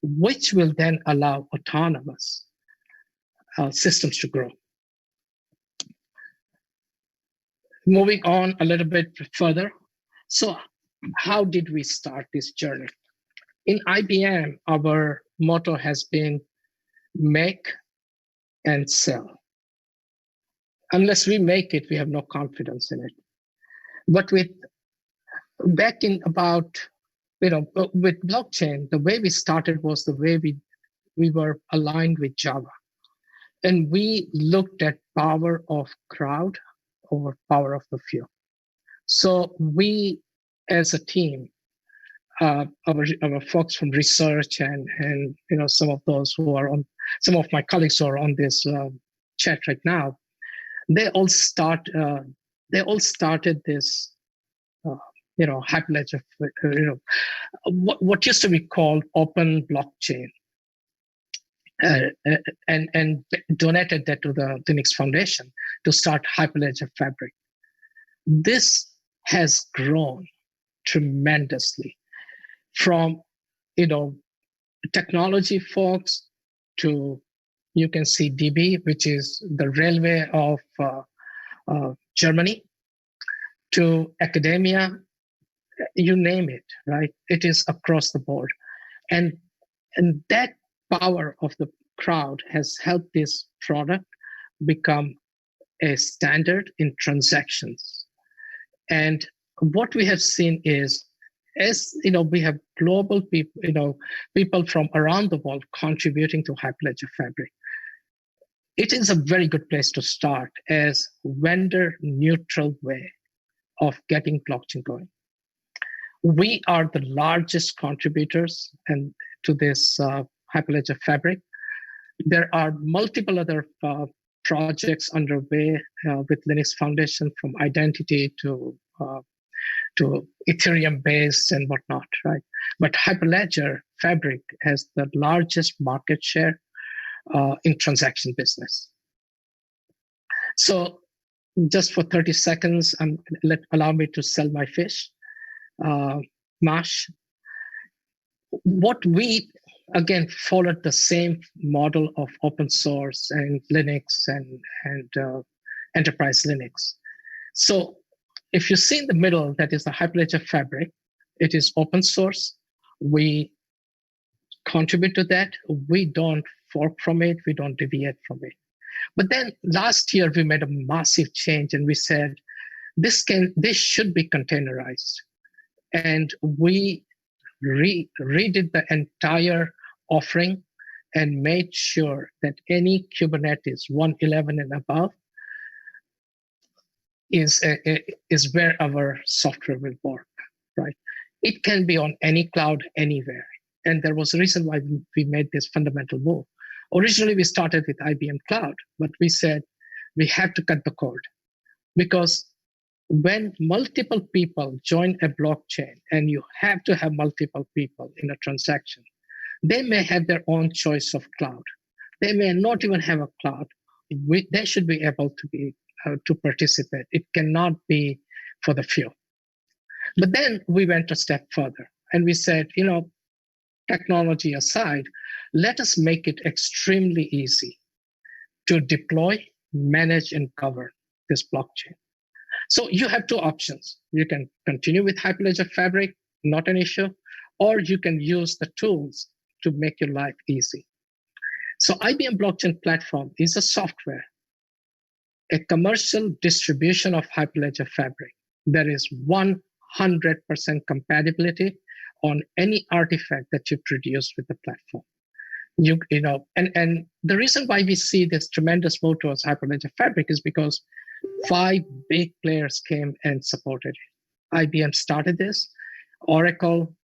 which will then allow autonomous systems to grow. Moving on a little bit further. So how did we start this journey? In IBM, our motto has been make and sell. Unless we make it, we have no confidence in it. But back in about, with blockchain, the way we started was the way we were aligned with Java. And we looked at power of crowd over power of the few. So we, as a team, our folks from research and some of those who are on, some of my colleagues who are on this chat right now, they all started this Hyperledger, what used to be called open blockchain, and donated that to the Linux Foundation to start Hyperledger Fabric. This has grown tremendously from, technology folks to, you can see DB, which is the railway of Germany, to academia, you name it, right? It is across the board. And that power of the crowd has helped this product become a standard in transactions. And what we have seen is, as we have global people, people from around the world contributing to Hyperledger Fabric. It is a very good place to start as vendor neutral way of getting blockchain going. We are the largest contributors to this Hyperledger Fabric. There are multiple other projects underway with Linux Foundation, from identity to Ethereum based and whatnot, right? But Hyperledger Fabric has the largest market share in transaction business. So just for 30 seconds, allow me to sell my fish, Mash. What we, again, followed the same model of open source and Linux and enterprise Linux. So if you see in the middle, that is the Hyperledger Fabric, it is open source. We contribute to that. We don't fork from it. We don't deviate from it. But then last year, we made a massive change and we said, this should be containerized. And we redid the entire offering and made sure that any Kubernetes 1.11 and above is where our software will work, right? It can be on any cloud, anywhere. And there was a reason why we made this fundamental move. Originally, we started with IBM Cloud, but we said we have to cut the cord because when multiple people join a blockchain and you have to have multiple people in a transaction, they may have their own choice of cloud. They may not even have a cloud. They should be able to participate. It cannot be for the few. But then we went a step further and we said, technology aside, let us make it extremely easy to deploy, manage, and govern this blockchain. So you have two options. You can continue with Hyperledger Fabric, not an issue, or you can use the tools to make your life easy. So IBM Blockchain Platform is a software, a commercial distribution of Hyperledger Fabric. There is 100% compatibility on any artifact that you produce with the platform. And the reason why we see this tremendous move towards Hyperledger Fabric is because 5 big players came and supported it. IBM started this, Oracle,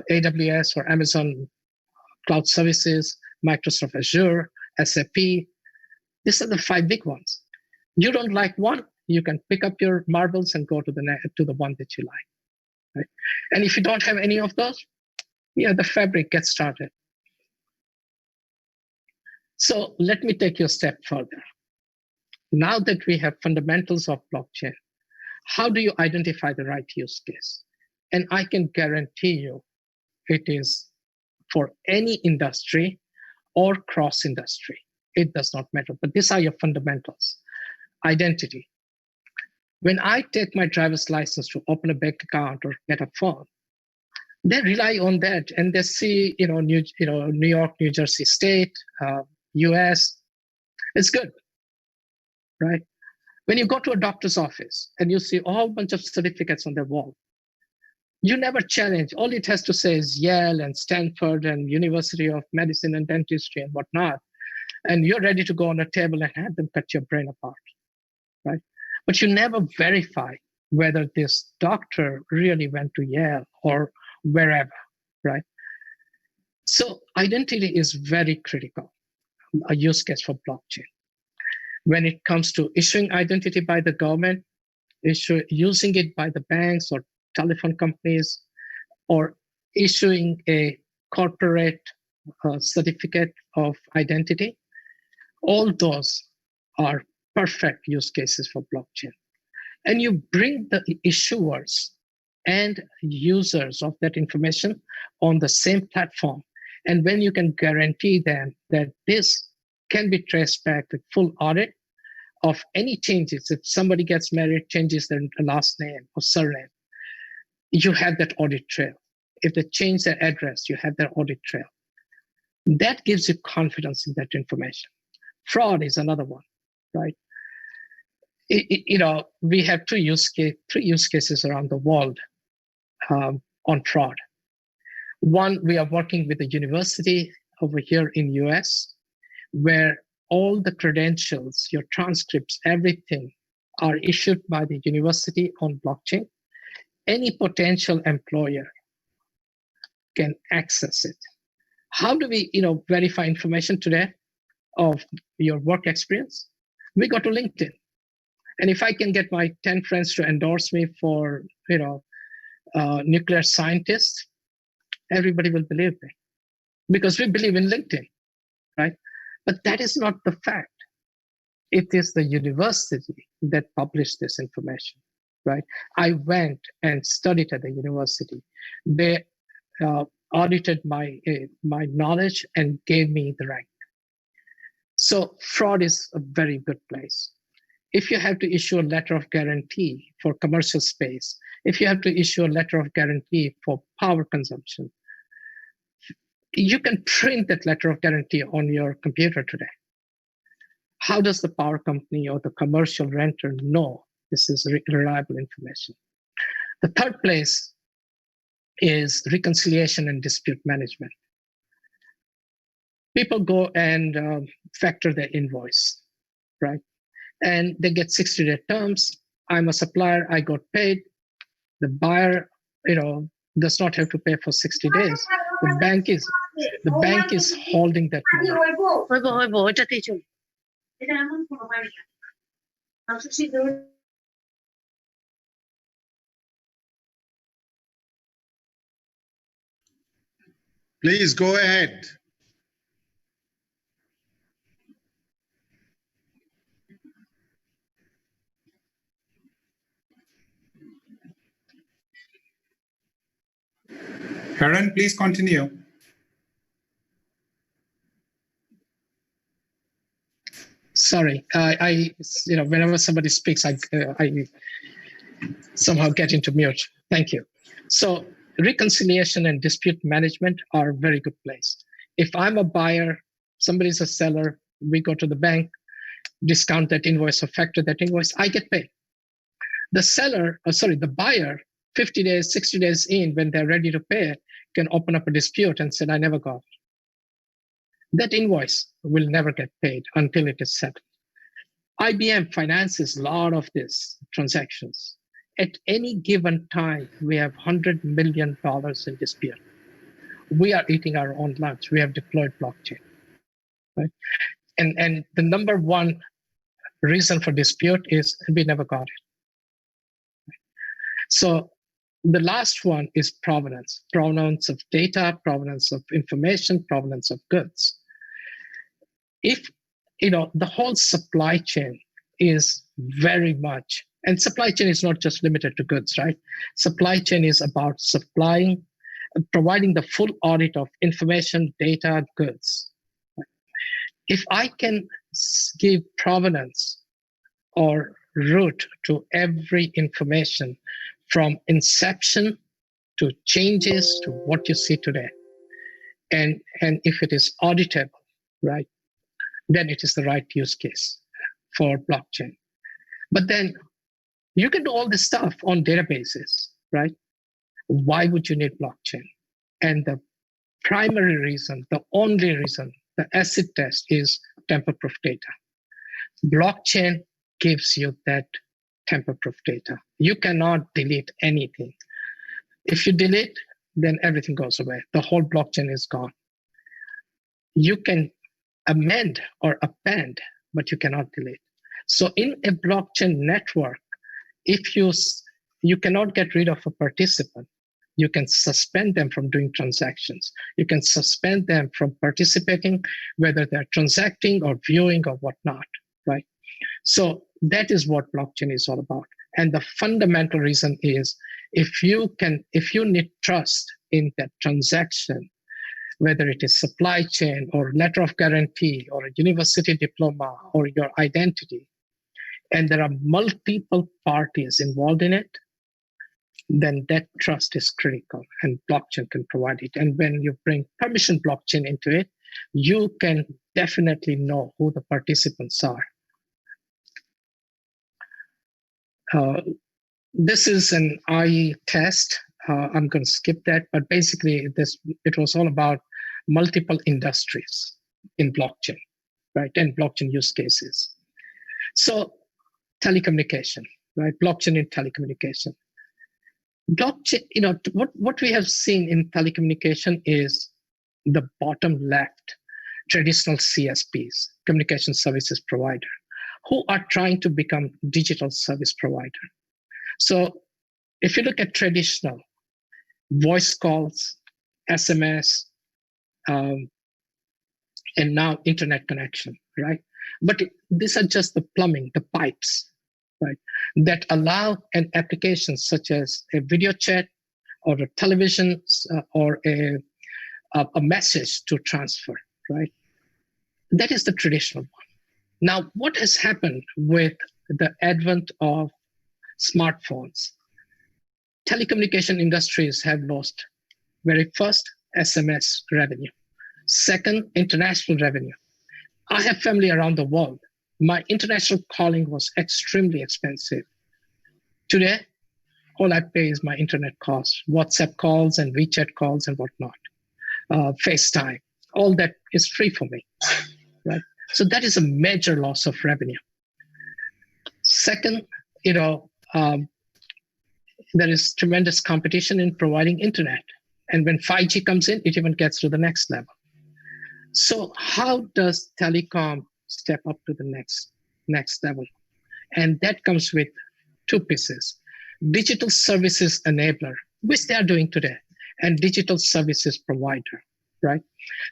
AWS or Amazon Cloud Services, Microsoft Azure, SAP. These are the 5 big ones. You don't like one, you can pick up your marbles and go to the one that you like. Right? And if you don't have any of those, the Fabric gets started. So let me take you a step further. Now that we have fundamentals of blockchain, how do you identify the right use case? And I can guarantee you it is for any industry or cross-industry. It does not matter, but these are your fundamentals. Identity. When I take my driver's license to open a bank account or get a phone, they rely on that and they see, New York, New Jersey State, US. It's good, right? When you go to a doctor's office and you see a whole bunch of certificates on their wall, you never challenge. All it has to say is Yale and Stanford and University of Medicine and Dentistry and whatnot. And you're ready to go on a table and have them cut your brain apart, right? But you never verify whether this doctor really went to Yale or wherever, right? So identity is very critical, a use case for blockchain. When it comes to issuing identity by the government, using it by the banks or telephone companies, or issuing a corporate certificate of identity, all those are perfect use cases for blockchain. And you bring the issuers and users of that information on the same platform. And when you can guarantee them that this can be traced back with full audit of any changes, if somebody gets married, changes their last name or surname, you have that audit trail. If they change their address, you have their audit trail. That gives you confidence in that information. Fraud is another one, right? We have three use cases around the world on fraud. One, we are working with a university over here in US, where all the credentials, your transcripts, everything are issued by the university on blockchain. Any potential employer can access it. How do we, verify information today of your work experience? We go to LinkedIn. And if I can get my 10 friends to endorse me for, nuclear scientist, everybody will believe me because we believe in LinkedIn, right? But that is not the fact. It is the university that published this information, right? I went and studied at the university. They audited my knowledge and gave me the rank. So fraud is a very good place. If you have to issue a letter of guarantee for commercial space, if you have to issue a letter of guarantee for power consumption, you can print that letter of guarantee on your computer today. How does the power company or the commercial renter know this is reliable information? The third place is reconciliation and dispute management. People go and factor their invoice, right? And they get 60-day terms. I'm a supplier, I got paid. The buyer, does not have to pay for 60 days. The bank is holding that money. Please go ahead. Haran, please continue. Sorry, I whenever somebody speaks, I somehow get into mute. Thank you. So reconciliation and dispute management are a very good place. If I'm a buyer, somebody's a seller, we go to the bank, discount that invoice or factor that invoice, I get paid. The buyer, 50 days, 60 days in, when they're ready to pay, can open up a dispute and say, I never got it. That invoice will never get paid until it is settled. IBM finances a lot of these transactions. At any given time, we have $100 million in dispute. We are eating our own lunch. We have deployed blockchain, right? And the number one reason for dispute is we never got it. So the last one is provenance of data, provenance of information, provenance of goods. If, the whole supply chain is very much, and supply chain is not just limited to goods, right? Supply chain is about providing the full audit of information, data, goods. If I can give provenance or root to every information from inception to changes to what you see today, and if it is auditable, right, then it is the right use case for blockchain. But then you can do all this stuff on databases, right? Why would you need blockchain? And the primary reason, the only reason, the acid test is tamper-proof data. Blockchain gives you that tamper-proof data. You cannot delete anything. If you delete, then everything goes away. The whole blockchain is gone. You can amend or append, but you cannot delete. So in a blockchain network, if you cannot get rid of a participant, you can suspend them from doing transactions. You can suspend them from participating, whether they're transacting or viewing or whatnot, right? So that is what blockchain is all about. And the fundamental reason is if you need trust in that transaction, whether it is supply chain or letter of guarantee or a university diploma or your identity, and there are multiple parties involved in it, then that trust is critical and blockchain can provide it. And when you bring permission blockchain into it, you can definitely know who the participants are. This is an IE test. I'm going to skip that, but basically it was all about multiple industries in blockchain, right? And blockchain use cases. So telecommunication, right? Blockchain in telecommunication. Blockchain, what we have seen in telecommunication is the bottom left, traditional CSPs, communication services provider, who are trying to become digital service provider. So if you look at traditional voice calls, SMS, and now internet connection, right? But these are just the plumbing, the pipes, right, that allow an application such as a video chat or a television or a message to transfer, right? That is the traditional one. Now, what has happened with the advent of smartphones? Telecommunication industries have lost, very first, SMS revenue. Second, international revenue. I have family around the world. My international calling was extremely expensive. Today, all I pay is my internet costs, WhatsApp calls and WeChat calls and whatnot, FaceTime. All that is free for me, right? So that is a major loss of revenue. Second, there is tremendous competition in providing internet. And when 5G comes in, it even gets to the next level. So how does telecom step up to the next level? And that comes with two pieces: digital services enabler, which they are doing today, and digital services provider, right?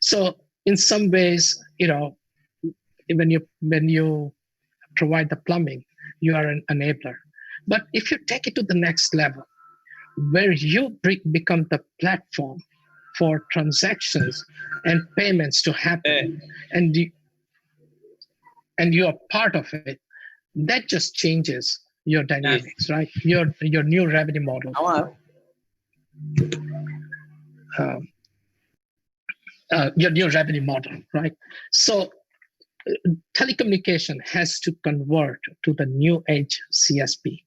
So in some ways, when you provide the plumbing, you are an enabler. But if you take it to the next level, where you become the platform for transactions and payments to happen, and you are part of it, that just changes your dynamics, right? Your new revenue model. Your new revenue model, right? So telecommunication has to convert to the new age CSP,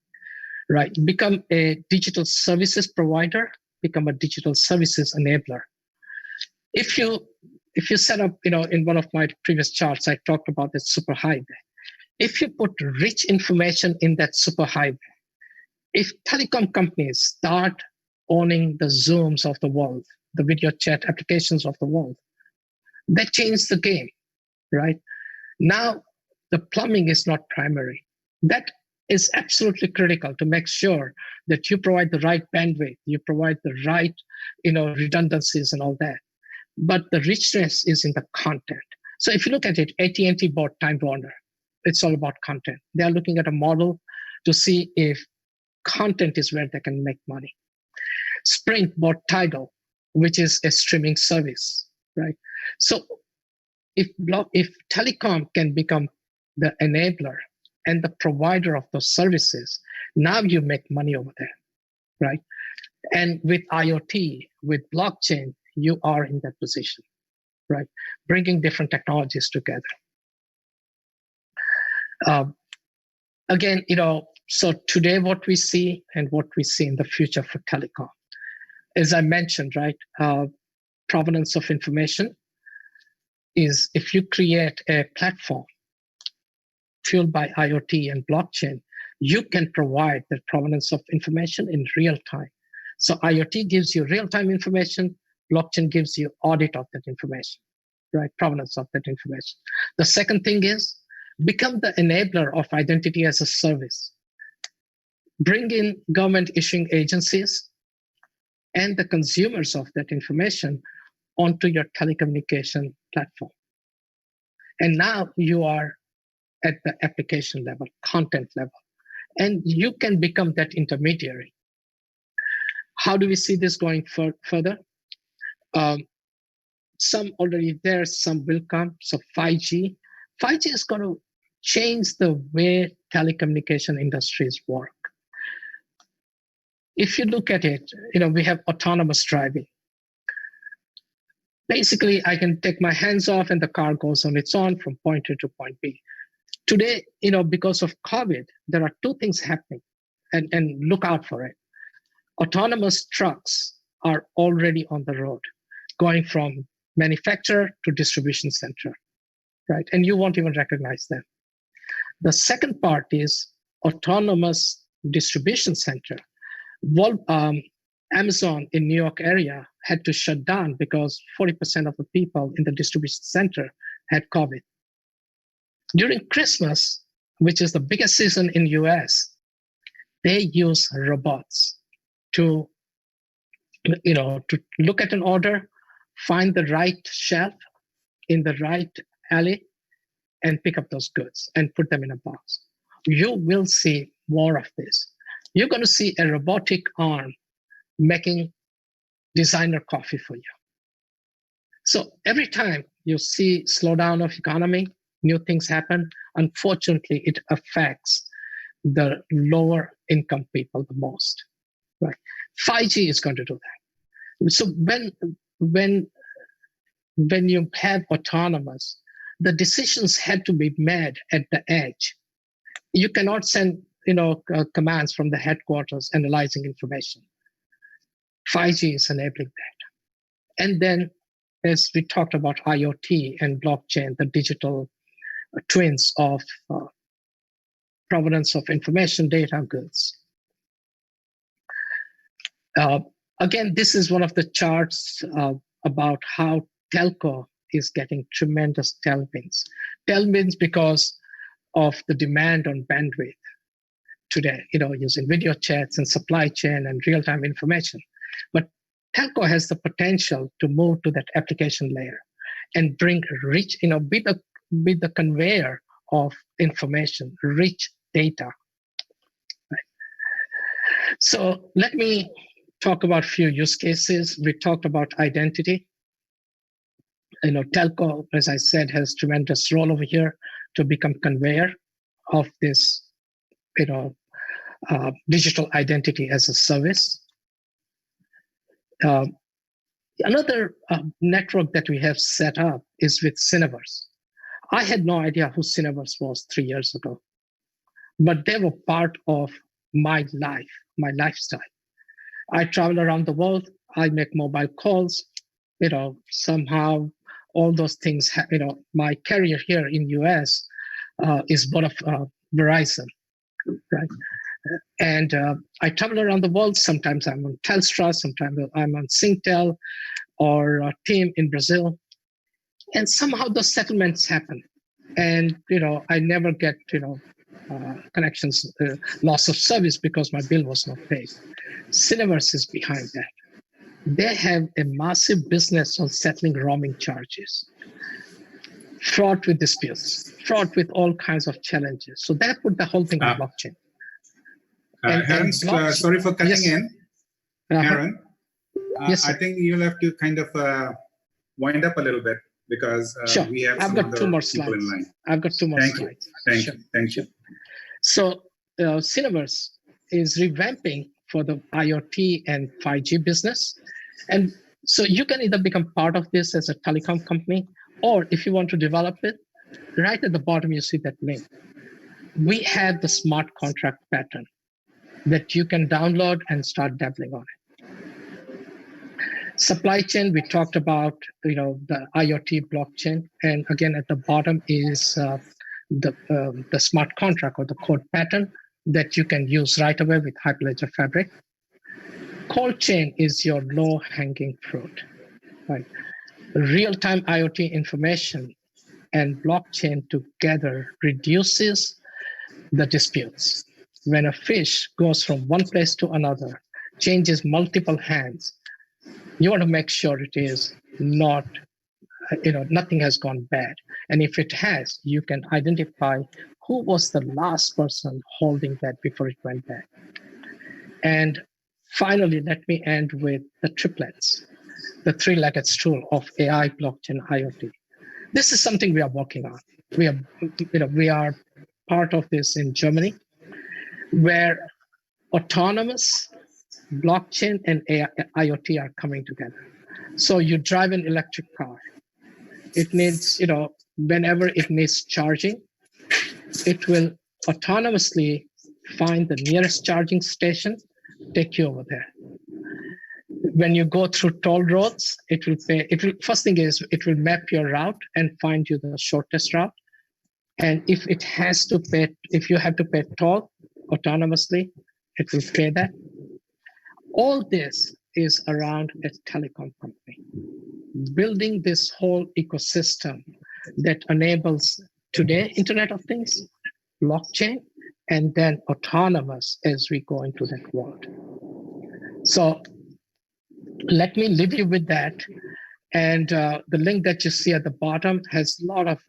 right? Become a digital services provider, become a digital services enabler. If you set up, in one of my previous charts, I talked about the superhighway. If you put rich information in that superhighway, if telecom companies start owning the Zooms of the world, the video chat applications of the world, that changed the game, right? Now, the plumbing is not primary. That is absolutely critical to make sure that you provide the right bandwidth, you provide the right, redundancies and all that. But the richness is in the content. So if you look at it, AT&T bought Time Warner. It's all about content. They are looking at a model to see if content is where they can make money. Sprint bought Tidal, which is a streaming service, right? So if telecom can become the enabler and the provider of those services, now you make money over there, right? And with IoT, with blockchain, you are in that position, right? Bringing different technologies together. Again, so today what we see and what we see in the future for telecom, as I mentioned, right? Provenance of information is if you create a platform fueled by IoT and blockchain, you can provide the provenance of information in real time. So IoT gives you real-time information, blockchain gives you audit of that information, right? Provenance of that information. The second thing is become the enabler of identity as a service. Bring in government issuing agencies and the consumers of that information onto your telecommunication platform. And now you are at the application level, content level, and you can become that intermediary. How do we see this going further? Some already there, some will come. So 5G is going to change the way telecommunication industries work. If you look at it, we have autonomous driving. Basically, I can take my hands off and the car goes on its own from point A to point B. Today, because of COVID, there are two things happening, and look out for it. Autonomous trucks are already on the road, going from manufacturer to distribution center, right? And you won't even recognize them. The second part is autonomous distribution center. Amazon in New York area had to shut down because 40% of the people in the distribution center had COVID. During Christmas, which is the biggest season in US, they use robots to look at an order, find the right shelf, in the right alley and pick up those goods and put them in a box. You will see more of this. You're going to see a robotic arm making designer coffee for you. So every time you see slowdown of economy, new things happen. Unfortunately, it affects the lower income people the most. Right? 5G is going to do that. So when you have autonomous, the decisions had to be made at the edge. You cannot send commands from the headquarters analyzing information. 5G is enabling that. And then, as we talked about IoT and blockchain, the digital twins of provenance of information, data, goods. Again, this is one of the charts about how telco is getting tremendous tailwinds. Tailwinds because of the demand on bandwidth today, using video chats and supply chain and real-time information. But telco has the potential to move to that application layer and bring rich, be the conveyor of information, rich data. Right. So let me talk about a few use cases. We talked about identity. Telco, as I said, has tremendous role over here to become conveyor of this, digital identity as a service. Another network that we have set up is with Cineverse. I had no idea who Cineverse was 3 years ago, but they were part of my life, my lifestyle. I travel around the world. I make mobile calls. Somehow all those things. My career here in US is born of Verizon, right? And I travel around the world. Sometimes I'm on Telstra, sometimes I'm on Singtel or TIM in Brazil. And somehow those settlements happen. And, I never get, connections, loss of service because my bill was not paid. Cineverse is behind that. They have a massive business on settling roaming charges, fraught with disputes, fraught with all kinds of challenges. So that put the whole thing on blockchain. Haran, sorry for cutting in. Haran, yes, I think you'll have to kind of wind up a little bit because we have I've got 2 more slides. In line. I've got 2 more slides. Thank you. So Cineverse is revamping for the IoT and 5G business. And so you can either become part of this as a telecom company, or if you want to develop it, right at the bottom, you see that link. We have the smart contract pattern that you can download and start dabbling on it. Supply chain, we talked about, the IoT blockchain. And again, at the bottom is the smart contract or the code pattern that you can use right away with Hyperledger Fabric. Cold chain is your low-hanging fruit, right? Real-time IoT information and blockchain together reduces the disputes. When a fish goes from one place to another, changes multiple hands, you want to make sure it is not, nothing has gone bad. And if it has, you can identify who was the last person holding that before it went bad. And finally, let me end with the triplets, the 3-legged stool of AI, blockchain, IoT. This is something we are working on. We are part of this in Germany, where autonomous blockchain and AI, IoT are coming together. So you drive an electric car. It needs, whenever it needs charging, it will autonomously find the nearest charging station, take you over there. When you go through toll roads, first thing is it will map your route and find you the shortest route. And if you have to pay toll autonomously, it will pay that. All this is around a telecom company, building this whole ecosystem that enables today Internet of Things, blockchain, and then autonomous as we go into that world. So let me leave you with that. And the link that you see at the bottom has a lot of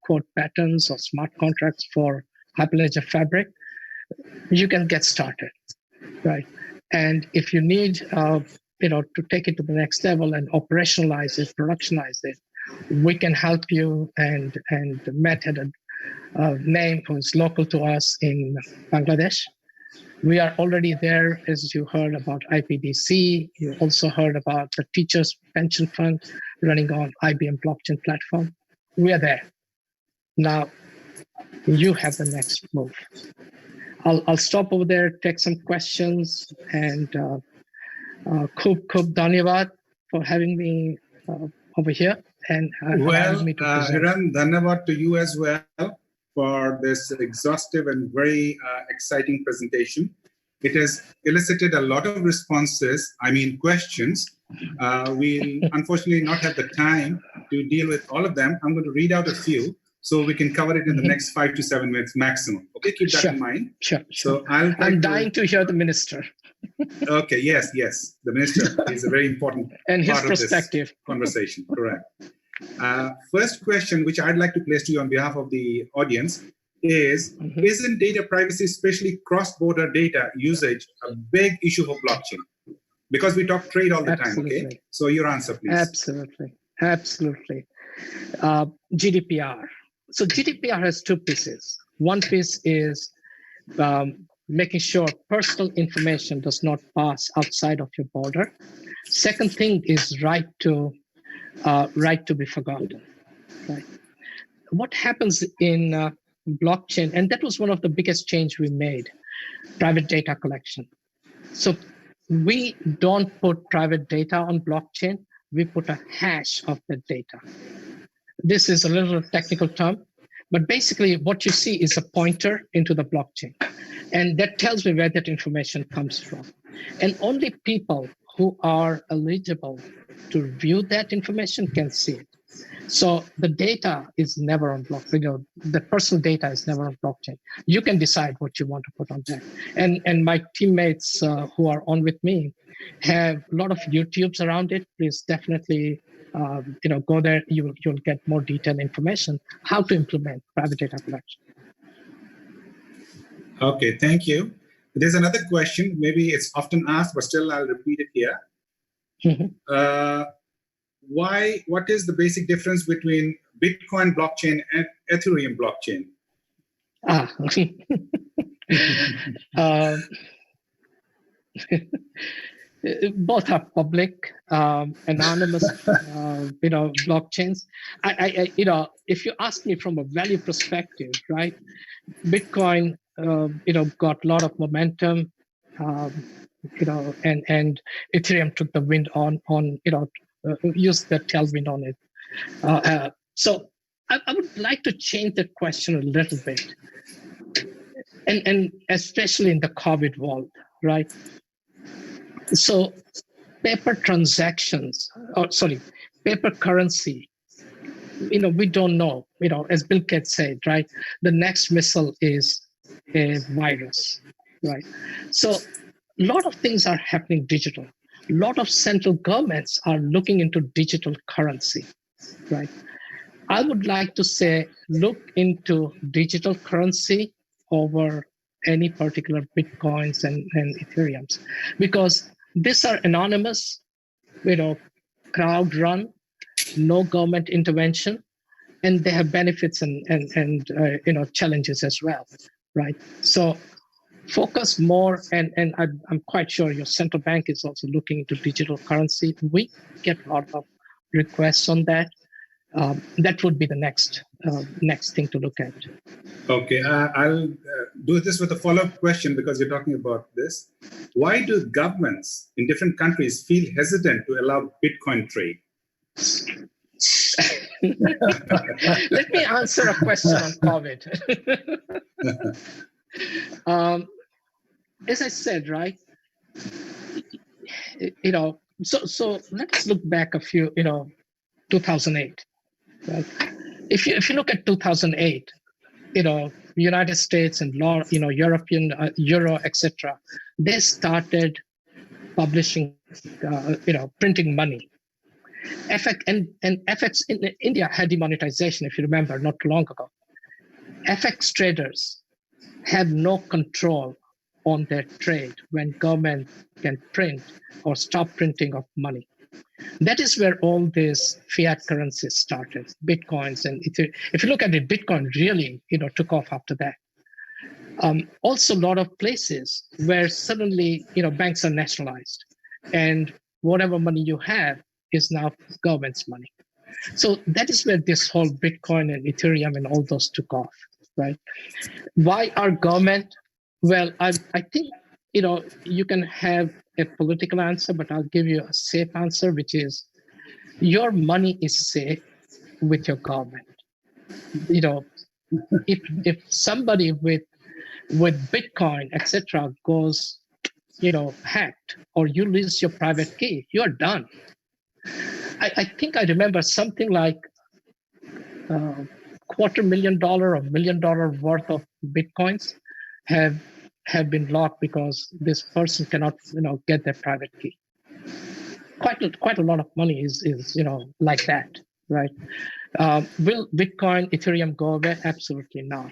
code patterns or smart contracts for Hyperledger Fabric. You can get started, right? And if you need, to take it to the next level and operationalize it, productionize it, we can help you. And Matt had a name who's local to us in Bangladesh. We are already there, as you heard about IPDC. You also heard about the Teachers Pension Fund running on IBM Blockchain Platform. We are there. Now, you have the next move. I'll stop over there, take some questions, and Khub Dhanyavad for having me over here. And well, me to present. Haran, dhanyavad to you as well for this exhaustive and very exciting presentation. It has elicited a lot of responses, questions. We'll unfortunately not have the time to deal with all of them. I'm going to read out a few so we can cover it in the next 5 to 7 minutes maximum. Okay, keep that in mind. Sure. So I'm dying to hear the minister. Okay, yes. The minister is a very important and his part perspective. Of this conversation, correct. First question, which I'd like to place to you on behalf of the audience is, isn't data privacy, especially cross-border data usage, a big issue for blockchain? Because we talk trade all the time, okay? So your answer, please. Absolutely. GDPR. So GDPR has two pieces. One piece is making sure personal information does not pass outside of your border. Second thing is right to be forgotten. Right. What happens in blockchain, and that was one of the biggest change we made, private data collection. So we don't put private data on blockchain, we put a hash of the data. This is a little technical term, but basically what you see is a pointer into the blockchain. And that tells me where that information comes from. And only people who are eligible to view that information can see it. So the data is never on blockchain. The personal data is never on blockchain. You can decide what you want to put on there. And my teammates who are on with me have a lot of YouTubes around it. Please definitely go there. You'll get more detailed information how to implement private data collection. Okay, thank you. There's another question. Maybe it's often asked, but still I'll repeat it here. What is the basic difference between Bitcoin blockchain and Ethereum blockchain? Both are public, anonymous, blockchains. If you ask me from a value perspective, right, Bitcoin, got a lot of momentum, and Ethereum took the wind on used the tailwind on it. So I would like to change the question a little bit, and especially in the COVID world, right? So paper transactions, paper currency, we don't know, as Bill Gates said, right? The next missile is a virus, right? So a lot of things are happening digital. A lot of central governments are looking into digital currency, right? I would like to say, look into digital currency over any particular Bitcoins and Ethereums, because these are anonymous, crowd run, no government intervention, and they have benefits and challenges as well, right? So focus more, and I'm quite sure your central bank is also looking into digital currency. We get a lot of requests on that. That would be the next thing to look at. Okay, I'll do this with a follow-up question because you're talking about this. Why do governments in different countries feel hesitant to allow Bitcoin trade? Let me answer a question on COVID. As I said, right, so let's look back a few, 2008, right? If you look at 2008, United States and European, Euro, etc., they started publishing, printing money. FX and FX in India had demonetization, if you remember, not too long ago. FX traders have no control on their trade when government can print or stop printing of money. That is where all these fiat currencies started, Bitcoins and Ethereum. If you look at it, Bitcoin really, took off after that. Also, a lot of places where suddenly, banks are nationalized, and whatever money you have is now government's money. So that is where this whole Bitcoin and Ethereum and all those took off, right? Why our government? Well, I think, you can have a political answer, but I'll give you a safe answer, which is your money is safe with your government. If somebody with Bitcoin, etc., goes, hacked, or you lose your private key, you're done. I think I remember something like $250,000 or $1 million worth of Bitcoins have been locked because this person cannot, get their private key. Quite a lot of money is like that, right? Will Bitcoin, Ethereum go away? Absolutely not.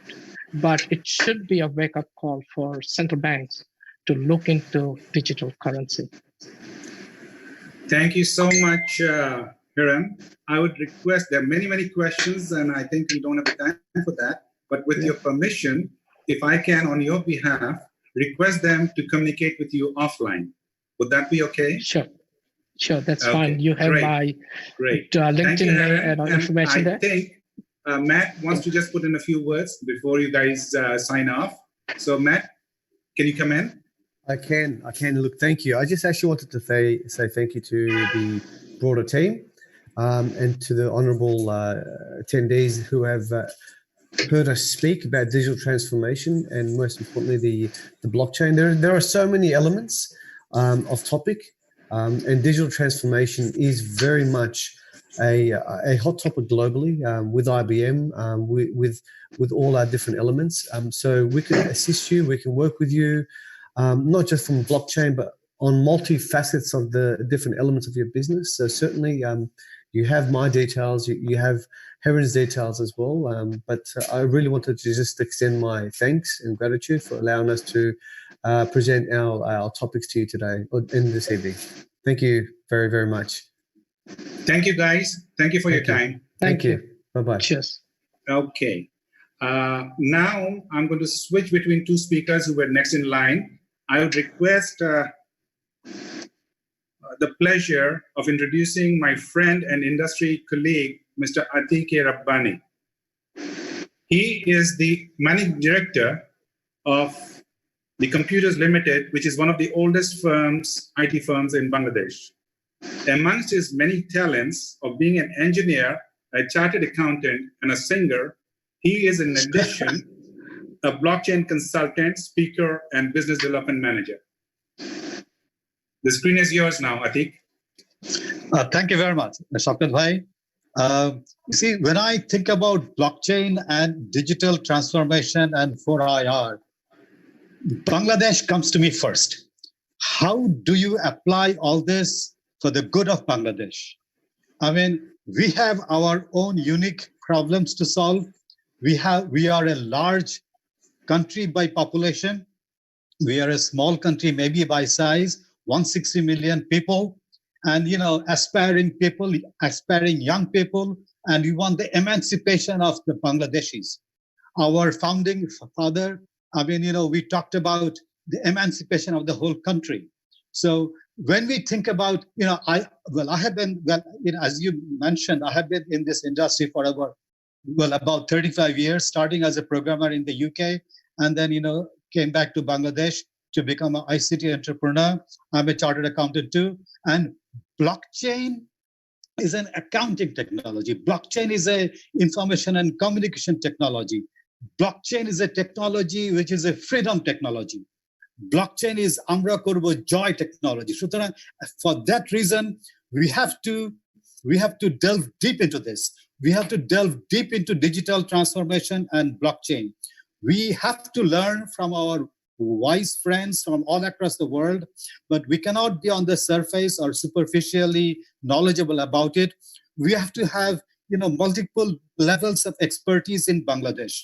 But it should be a wake-up call for central banks to look into digital currency. Thank you so much, Haran. I would request, there are many questions, and I think we don't have time for that. But with your permission, if I can, on your behalf, request them to communicate with you offline. Would that be okay? Sure, that's fine. You have my LinkedIn and information there. I think Matt wants to just put in a few words before you guys sign off. So Matt, can you come in? I can. Look, thank you. I just actually wanted to say thank you to the broader team and to the honourable attendees who have heard us speak about digital transformation and, most importantly, the blockchain. There are so many elements of topic, and digital transformation is very much a hot topic globally with IBM, with all our different elements. So we can assist you. We can work with you. Not just from blockchain, but on multi-facets of the different elements of your business. So certainly you have my details, you have Haran's details as well. But I really wanted to just extend my thanks and gratitude for allowing us to present our topics to you today, or in this evening. Thank you very, very much. Thank you, guys. Thank you for your time. Thank you. Bye-bye. Cheers. Okay. Now I'm going to switch between two speakers who were next in line. I would request the pleasure of introducing my friend and industry colleague, Mr. Atiq Rabbani. He is the managing director of the Computers Limited, which is one of the oldest IT firms in Bangladesh. Amongst his many talents of being an engineer, a chartered accountant, and a singer, he is in addition a blockchain consultant, speaker, and business development manager. The screen is yours now, Atiq. Thank you very much, Shaukat Bhai. You see, when I think about blockchain and digital transformation and 4IR, Bangladesh comes to me first. How do you apply all this for the good of Bangladesh? I mean, we have our own unique problems to solve. We are a large country by population. We are a small country, maybe by size, 160 million people, and aspiring people, aspiring young people, and we want the emancipation of the Bangladeshis. Our founding father, we talked about the emancipation of the whole country. So when we think about, I have been, as you mentioned, I have been in this industry for about 35 years, starting as a programmer in the UK, and then, came back to Bangladesh to become an ICT entrepreneur. I'm a chartered accountant too. And blockchain is an accounting technology. Blockchain is a information and communication technology. Blockchain is a technology which is a freedom technology. Blockchain is Amra Korbo joy technology. For that reason, we have to delve deep into this. We have to delve deep into digital transformation and blockchain. We have to learn from our wise friends from all across the world, but we cannot be on the surface or superficially knowledgeable about it. We have to have, multiple levels of expertise in Bangladesh.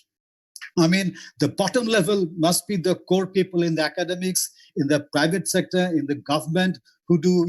I mean, the bottom level must be the core people in the academics, in the private sector, in the government, who do,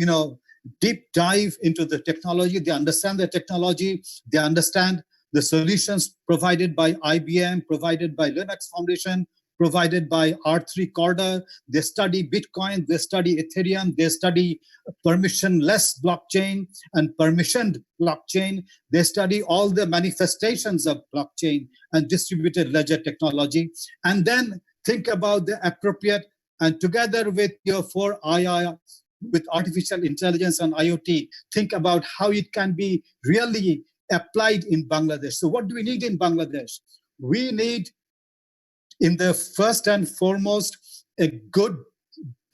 deep dive into the technology. They understand the technology. They understand the solutions provided by IBM, provided by Linux Foundation, provided by R3 Corda. They study Bitcoin, they study Ethereum, they study permissionless blockchain and permissioned blockchain. They study all the manifestations of blockchain and distributed ledger technology. And then think about the appropriate, and together with your 4II, with artificial intelligence and IoT, think about how it can be really applied in Bangladesh. So what do we need in Bangladesh? We need, in the first and foremost, a good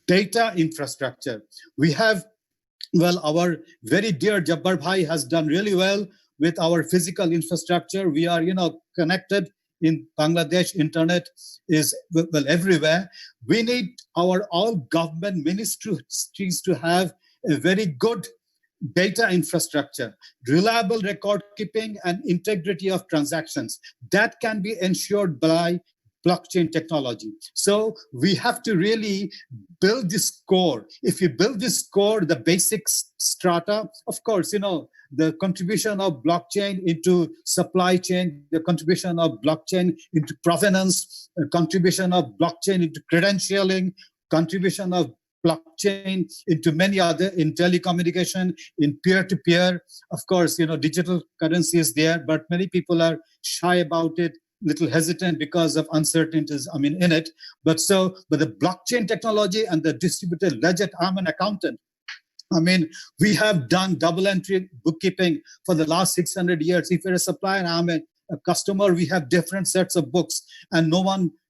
data infrastructure. We have, well, our very dear Jabbar Bhai has done really well with our physical infrastructure. We are, connected in Bangladesh. Internet is, well, everywhere. We need our all government ministries to have a very good data infrastructure, reliable record keeping, and integrity of transactions. That can be ensured by blockchain technology. So we have to really build this core. If you build this core, the basic strata, of course, the contribution of blockchain into supply chain, the contribution of blockchain into provenance, the contribution of blockchain into credentialing, contribution of blockchain into many other, in telecommunication, in peer-to-peer. Of course, digital currency is there, but many people are shy about it, little hesitant because of uncertainties, in it. But the blockchain technology and the distributed ledger, I'm an accountant. We have done double entry bookkeeping for the last 600 years. If you're a supplier and I'm a customer, we have different sets of books, and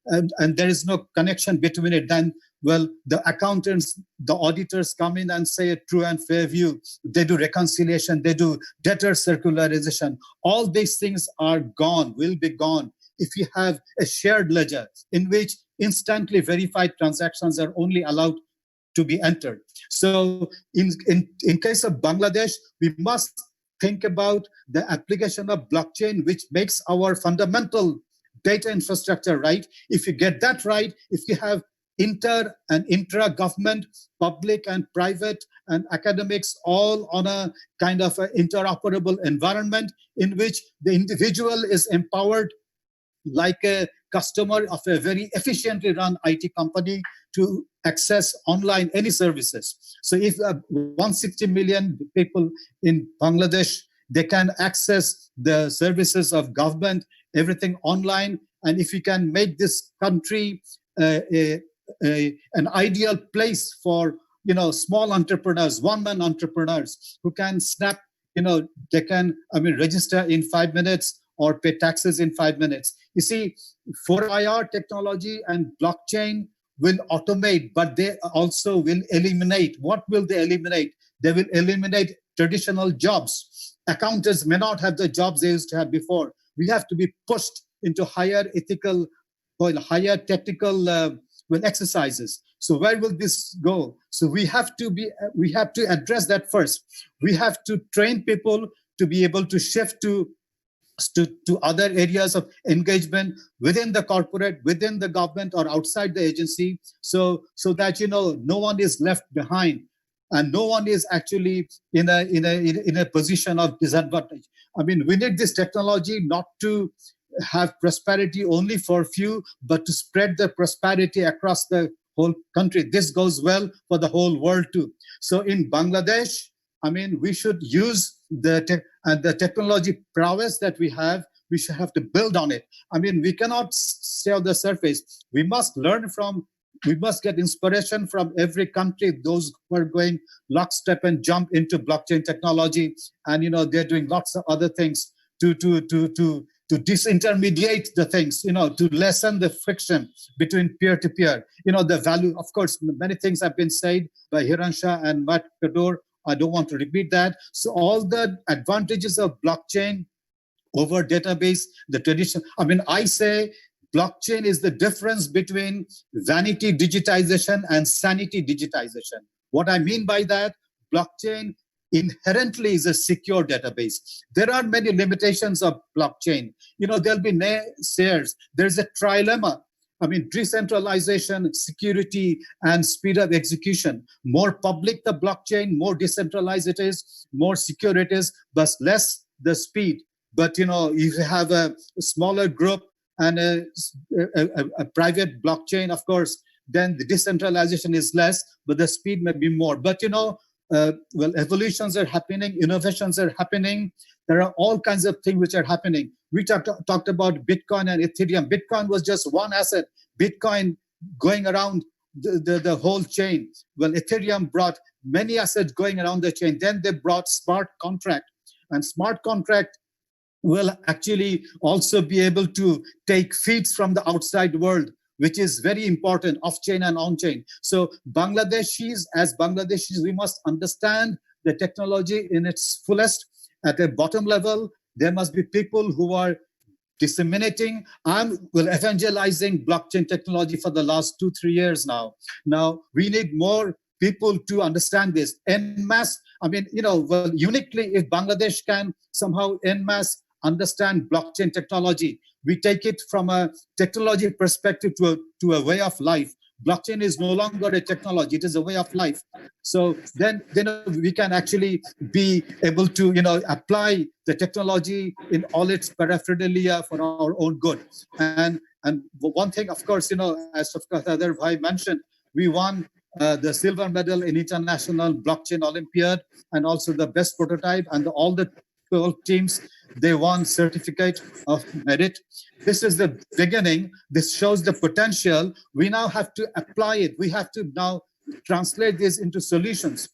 and there is no connection between it. Then, well, the accountants, the auditors come in and say a true and fair view. They do reconciliation, they do debtor circularization. All these things are gone, will be gone, if you have a shared ledger in which instantly verified transactions are only allowed to be entered. So in case of Bangladesh, we must think about the application of blockchain, which makes our fundamental data infrastructure right. If you get that right, if you have inter and intra-government, public and private and academics all on a kind of an interoperable environment in which the individual is empowered like a customer of a very efficiently run IT company to access online any services. So if 160 million people in Bangladesh, they can access the services of government, everything online. And if you can make this country an ideal place for small entrepreneurs, one-man entrepreneurs who can snap, they can register in 5 minutes or pay taxes in 5 minutes. You see, 4IR technology and blockchain will automate, but they also will eliminate. What will they eliminate? They will eliminate traditional jobs. Accountants may not have the jobs they used to have before. We have to be pushed into higher ethical, higher technical exercises. So where will this go? So we have to address that first. We have to train people to be able to shift to other areas of engagement within the corporate, within the government, or outside the agency, so that no one is left behind and no one is actually in a position of disadvantage. We need this technology not to have prosperity only for few, but to spread the prosperity across the whole country. This goes well for the whole world too. So in Bangladesh, we should use the technology prowess that we have. We should have to build on it. We cannot stay on the surface. We must get inspiration from every country, those who are going lockstep and jump into blockchain technology. And, they're doing lots of other things to disintermediate the things, to lessen the friction between peer-to-peer. The value, of course, many things have been said by Haran Shah and Matt Kador. I don't want to repeat that. So all the advantages of blockchain over database, the tradition, I say blockchain is the difference between vanity digitization and sanity digitization. What I mean by that, blockchain inherently is a secure database. There are many limitations of blockchain. There'll be naysayers. There's a trilemma. I mean, decentralization, security, and speed of execution. More public the blockchain, more decentralized it is, more secure it is, but less the speed. But if you have a smaller group and a private blockchain, of course, then the decentralization is less, but the speed may be more. But evolutions are happening, innovations are happening. There are all kinds of things which are happening. We talked about Bitcoin and Ethereum. Bitcoin was just one asset. Bitcoin going around the whole chain. Well, Ethereum brought many assets going around the chain. Then they brought smart contract, and smart contract will actually also be able to take feeds from the outside world, which is very important, off-chain and on-chain. So as Bangladeshis, we must understand the technology in its fullest. At a bottom level, there must be people who are disseminating and evangelizing blockchain technology for the last 2-3 years now. Now, we need more people to understand this. En masse, uniquely, if Bangladesh can somehow en masse understand blockchain technology, we take it from a technology perspective to a way of life. Blockchain is no longer a technology, it is a way of life. So then we can actually be able to apply the technology in all its paraphernalia for our own good. And one thing, of course, as Other Bhai mentioned, we won the silver medal in International Blockchain Olympiad, and also the best prototype, and all the 12 teams, they won certificate of merit. This is the beginning. This shows the potential. We now have to apply it. We have to now translate this into solutions.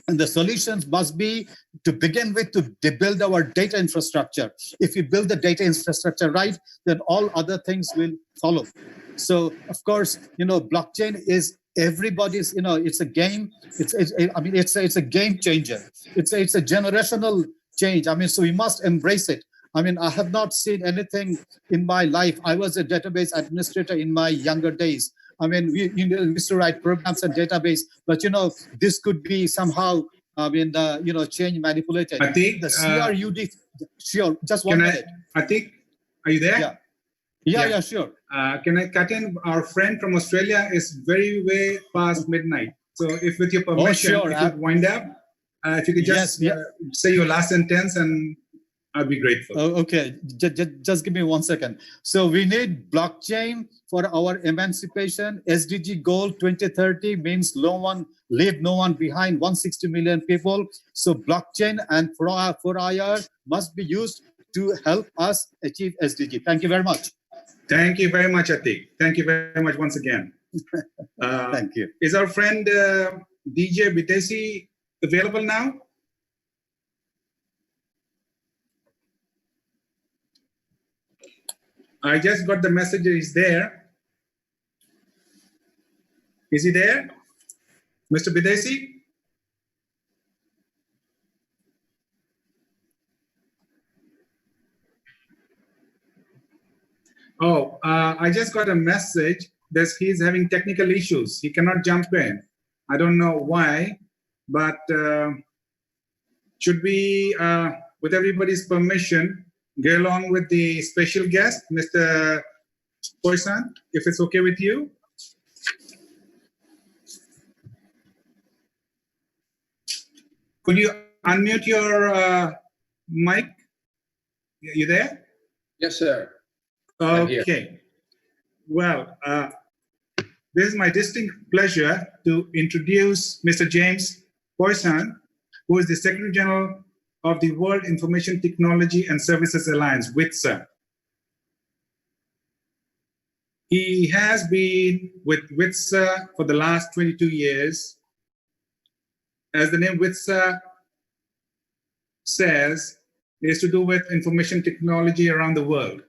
And the solutions must be, to begin with, to build our data infrastructure. If we build the data infrastructure right, then all other things will follow. So, of course, blockchain is everybody's, it's a game. It's a game changer. It's a generational change. So we must embrace it. I have not seen anything in my life. I was a database administrator in my younger days. We used to write programs and database, but this could be somehow, change manipulated. I think the CRUD. Sure, just 1 minute. I think, are you there? Yeah, sure. Can I cut in? Our friend from Australia is way past midnight. So, if with your permission, if you wind up, if you could just say your last sentence, and I'll be grateful. Oh, okay, just give me 1 second. So we need blockchain for our emancipation. SDG goal 2030 means leave no one behind, 160 million people. So blockchain and 4IR must be used to help us achieve SDG. Thank you very much. Thank you very much, Atik. Thank you very much once again. Thank you. Is our friend DJ Bitesi available now? I just got the message that he's there. Is he there? Mr. Bidesi? Oh, I just got a message that he's having technical issues. He cannot jump in. I don't know why, but should we, with everybody's permission, get along with the special guest, Mr. Poisson, if it's okay with you? Could you unmute your mic? You there? Yes, sir. Okay. Well, this is my distinct pleasure to introduce Mr. James Poisson, who is the Secretary General of the World Information Technology and Services Alliance, WITSA. He has been with WITSA for the last 22 years. As the name WITSA says, it is to do with information technology around the world.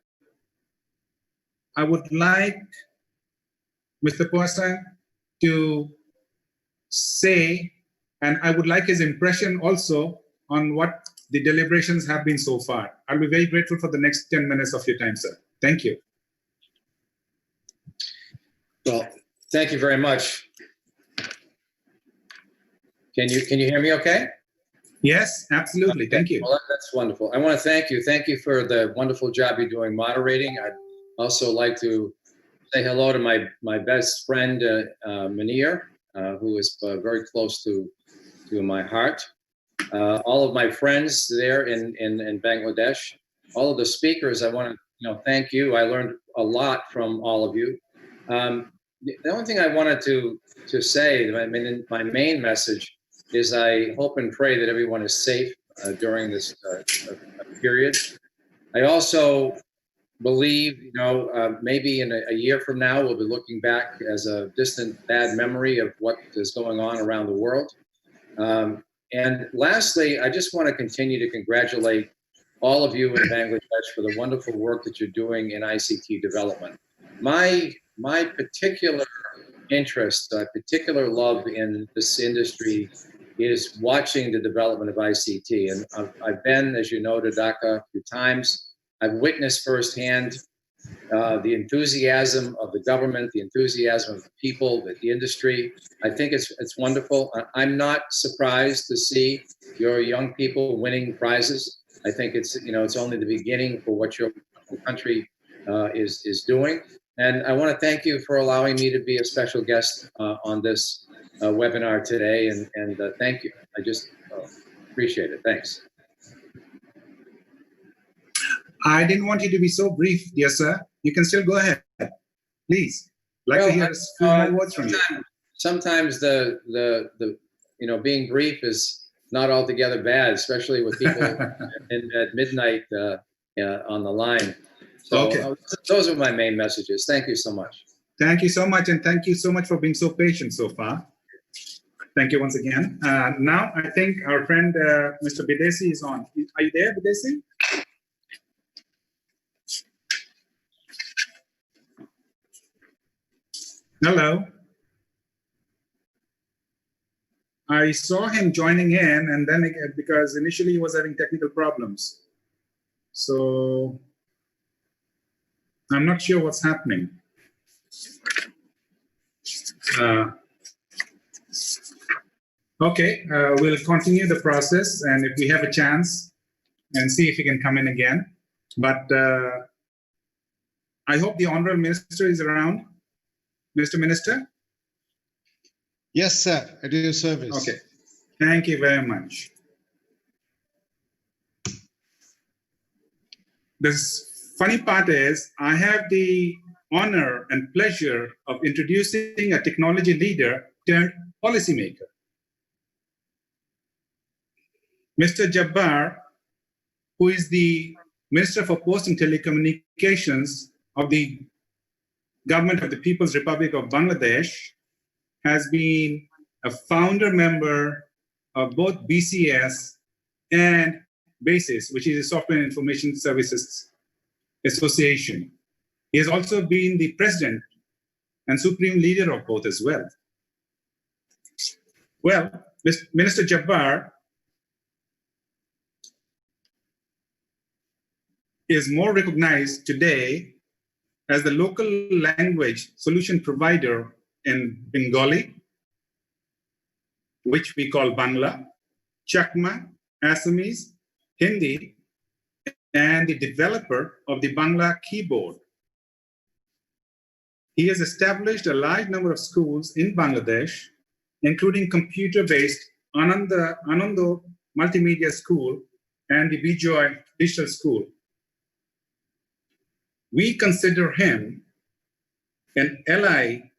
I would like Mr. Poisson to say, and I would like his impression also on what the deliberations have been so far. I'll be very grateful for the next 10 minutes of your time, sir. Thank you. Well, thank you very much. Can you hear me okay? Yes, absolutely. Thank you. Well, that's wonderful. I want to thank you. Thank you for the wonderful job you're doing moderating. I'd also like to say hello to my best friend, Munir, who is very close to my heart. All of my friends there in Bangladesh, all of the speakers, I want to thank you. I learned a lot from all of you. The only thing I wanted to say, my main message is I hope and pray that everyone is safe during this period. I also believe, maybe in a year from now, we'll be looking back as a distant bad memory of what is going on around the world. And lastly, I just want to continue to congratulate all of you in Bangladesh for the wonderful work that you're doing in ICT development. My particular interest, particular love in this industry is watching the development of ICT. And I've been, as you know, to Dhaka a few times. I've witnessed firsthand the enthusiasm of the government, the enthusiasm of the people, the industry. I think it's wonderful. I'm not surprised to see your young people winning prizes. I think it's only the beginning for what your country is doing. And I want to thank you for allowing me to be a special guest on this webinar today. And thank you. I just appreciate it. Thanks. I didn't want you to be so brief, dear sir. You can still go ahead, please. To hear a few more words from you. Sometimes the being brief is not altogether bad, especially with people at midnight on the line. So those are my main messages. Thank you so much. Thank you so much, and thank you so much for being so patient so far. Thank you once again. Now I think our friend Mr. Bidesi is on. Are you there, Bidesi? Hello. I saw him joining in, and then because initially he was having technical problems. So I'm not sure what's happening. Okay, we'll continue the process, and if we have a chance, and see if he can come in again. But I hope the Honorable Minister is around. Mr. Minister? Yes, sir. At your service. Okay. Thank you very much. The funny part is, I have the honor and pleasure of introducing a technology leader turned policymaker. Mr. Jabbar, who is the Minister for Post and Telecommunications of the Government of the People's Republic of Bangladesh, has been a founder member of both BCS and BASIS, which is the Software and Information Services Association. He has also been the president and supreme leader of both as well. Well, Minister Jabbar is more recognized today as the local language solution provider in Bengali, which we call Bangla, Chakma, Assamese, Hindi, and the developer of the Bangla keyboard. He has established a large number of schools in Bangladesh, including computer-based Anando Multimedia School and the Bijoy Digital School. We consider him an ally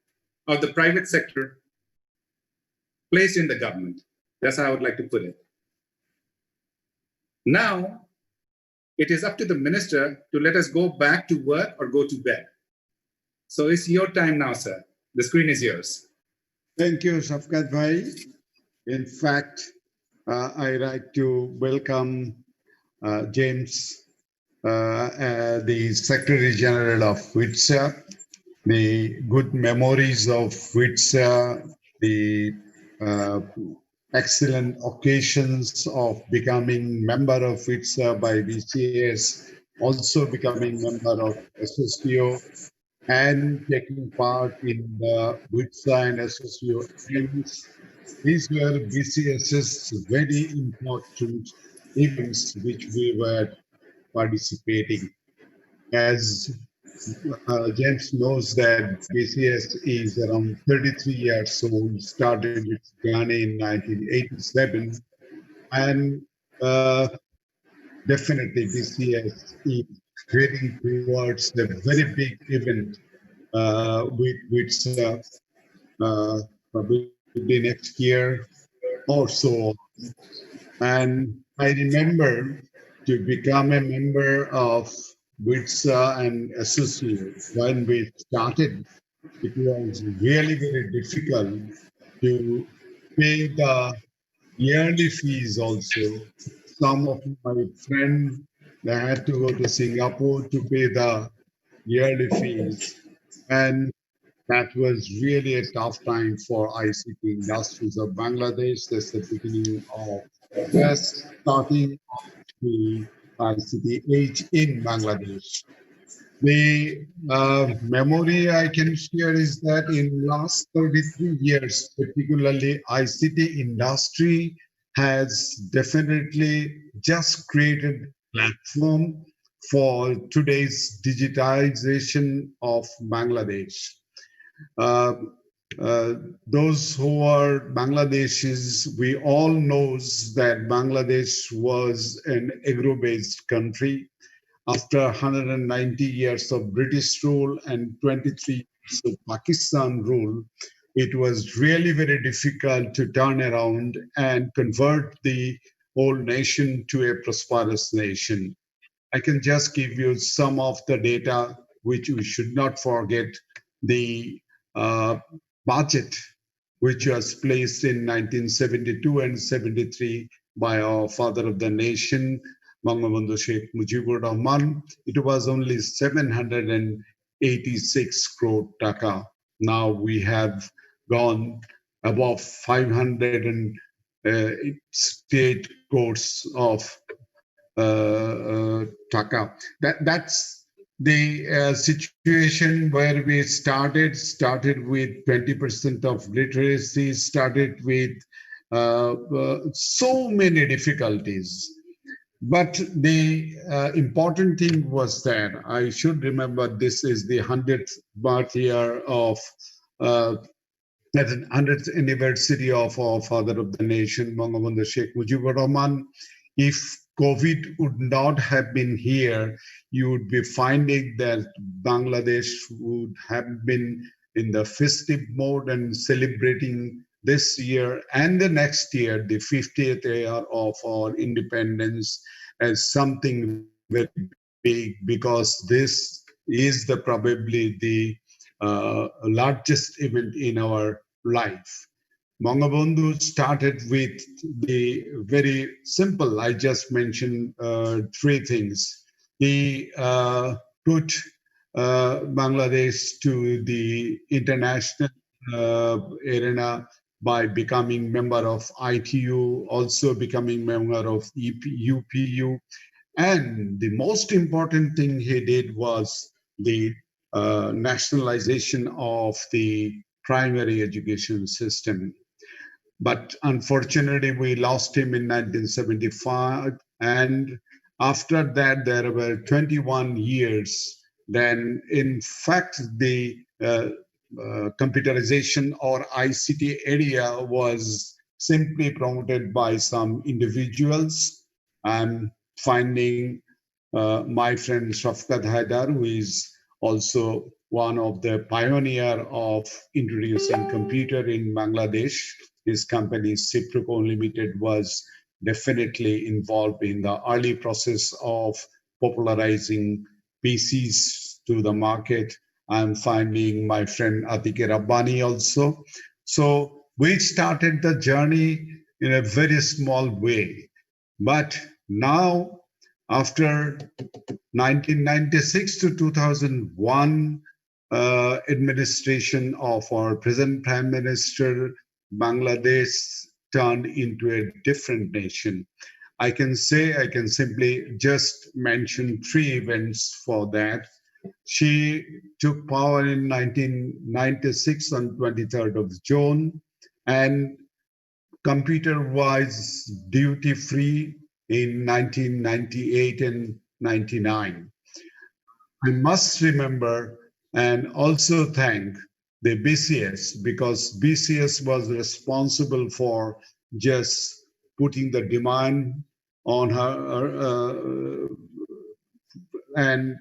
of the private sector placed in the government. That's how I would like to put it. Now, it is up to the minister to let us go back to work or go to bed. So it's your time now, sir. The screen is yours. Thank you, Shafkat Bhai. In fact, I'd like to welcome James, the Secretary General of WITSA, the good memories of WITSA, the excellent occasions of becoming member of WITSA by BCS, also becoming member of SSPO, and taking part in the WITSA and associations. These were BCS's very important events which we were participating. As James knows that BCS is around 33 years old, started its journey in 1987, and definitely BCS is heading towards the very big event which probably next year or so. And I remember to become a member of WITSA and associate when we started, it was really very difficult to pay the yearly fees also. Some of my friends, they had to go to Singapore to pay the yearly fees. And that was really a tough time for ICT industries of Bangladesh. That's the beginning of just starting the ICT age in Bangladesh. The memory I can share is that in last 33 years, particularly ICT industry has definitely just created platform for today's digitization of Bangladesh. Those who are Bangladeshis, we all knows that Bangladesh was an agro-based country. After 190 years of British rule and 23 years of Pakistan rule, it was really very difficult to turn around and convert the whole nation to a prosperous nation. I can just give you some of the data which we should not forget. The budget which was placed in 1972 and 73 by our father of the nation, Bangabandhu Sheikh Mujibur Rahman, it was only 786 crore taka. Now we have gone above 508 crores of taka. That's the situation where we started with 20% of literacy, started with so many difficulties. But the important thing was that I should remember this is the 100th birth year of the 100th anniversary of our father of the nation, Bangabandhu Sheikh Mujibur Rahman. If COVID would not have been here, you would be finding that Bangladesh would have been in the festive mode and celebrating this year and the next year, the 50th year of our independence, as something very big, because this is probably the largest event in our life. Bangabandhu started with the very simple, I just mentioned three things. He put Bangladesh to the international arena by becoming member of ITU, also becoming member of UPU. And the most important thing he did was the nationalization of the primary education system. But unfortunately, we lost him in 1975. And after that, there were 21 years. Then, in fact, the computerization or ICT area was simply promoted by some individuals. I'm finding my friend Shafkat Haidar, who is also one of the pioneer of introducing computer in Bangladesh. His company, Ciproco Limited, was definitely involved in the early process of popularizing PCs to the market. I'm finding my friend Atike Rabbani also. So we started the journey in a very small way. But now, after 1996 to 2001 administration of our present Prime Minister, Bangladesh turned into a different nation. I can simply just mention three events for that. She took power in 1996 on 23rd of June, and computer was duty-free in 1998 and 99. I must remember and also thank the BCS, because BCS was responsible for just putting the demand on her, and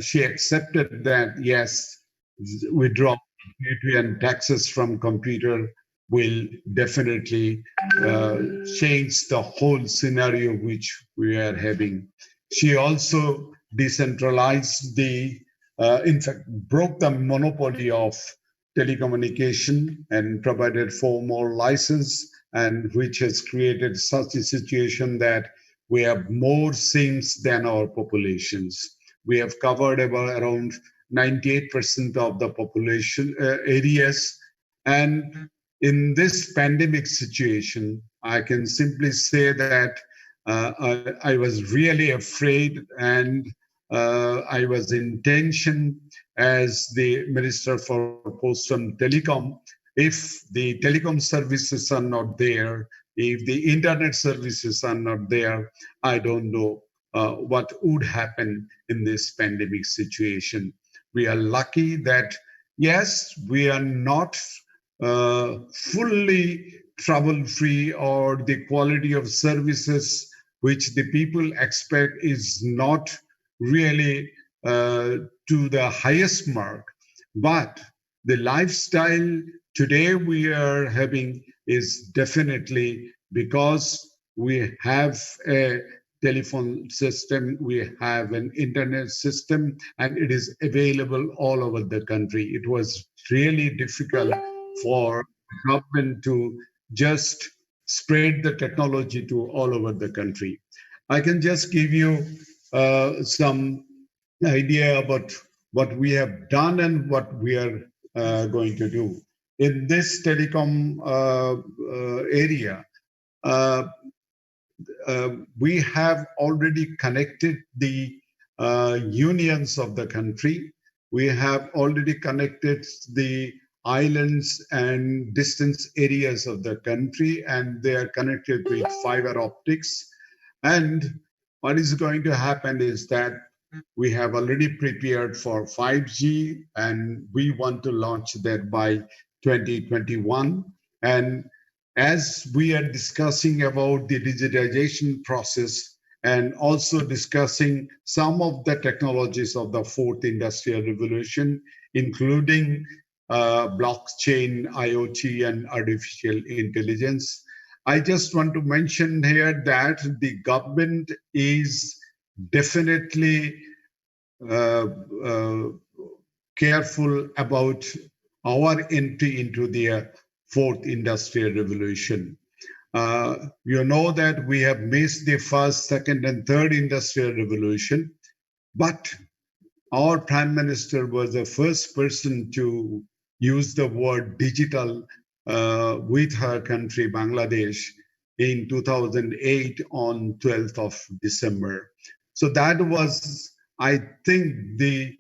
she accepted that, yes, withdrawal duty and taxes from computer will definitely change the whole scenario which we are having. She also decentralized the, in fact, broke the monopoly of telecommunication and provided 4 more licenses, and which has created such a situation that we have more SIMs than our populations. We have covered about around 98% of the population areas. And in this pandemic situation, I can simply say that I was really afraid, and I was in tension as the Minister for Post and Telecom. If the telecom services are not there, if the internet services are not there, I don't know what would happen in this pandemic situation. We are lucky that, yes, we are not fully trouble-free, or the quality of services which the people expect is not really to the highest mark. But the lifestyle today we are having is definitely because we have a telephone system, we have an internet system, and it is available all over the country. It was really difficult for the government to just spread the technology to all over the country. I can just give you some idea about what we have done and what we are going to do. In this telecom area, we have already connected the unions of the country. We have already connected the islands and distance areas of the country, and they are connected with fiber optics. And what is going to happen is that we have already prepared for 5G, and we want to launch that by 2021. And as we are discussing about the digitization process and also discussing some of the technologies of the 4th industrial revolution, including blockchain, IoT, and artificial intelligence, I just want to mention here that the government is definitely careful about our entry into the 4th industrial revolution. You know that we have missed the 1st, 2nd, and 3rd industrial revolution, but our Prime Minister was the first person to use the word digital with her country, Bangladesh, in 2008 on 12th of December. So that was, I think, the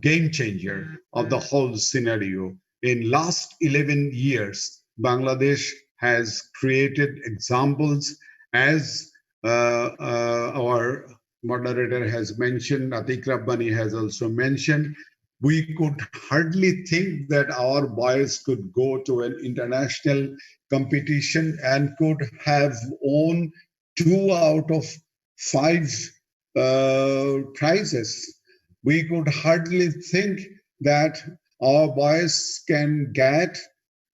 game changer of the whole scenario. In last 11 years, Bangladesh has created examples, as our moderator has mentioned, Atik Rabbani has also mentioned. We could hardly think that our boys could go to an international competition and could have won 2 out of 5 prizes. We could hardly think that our boys can get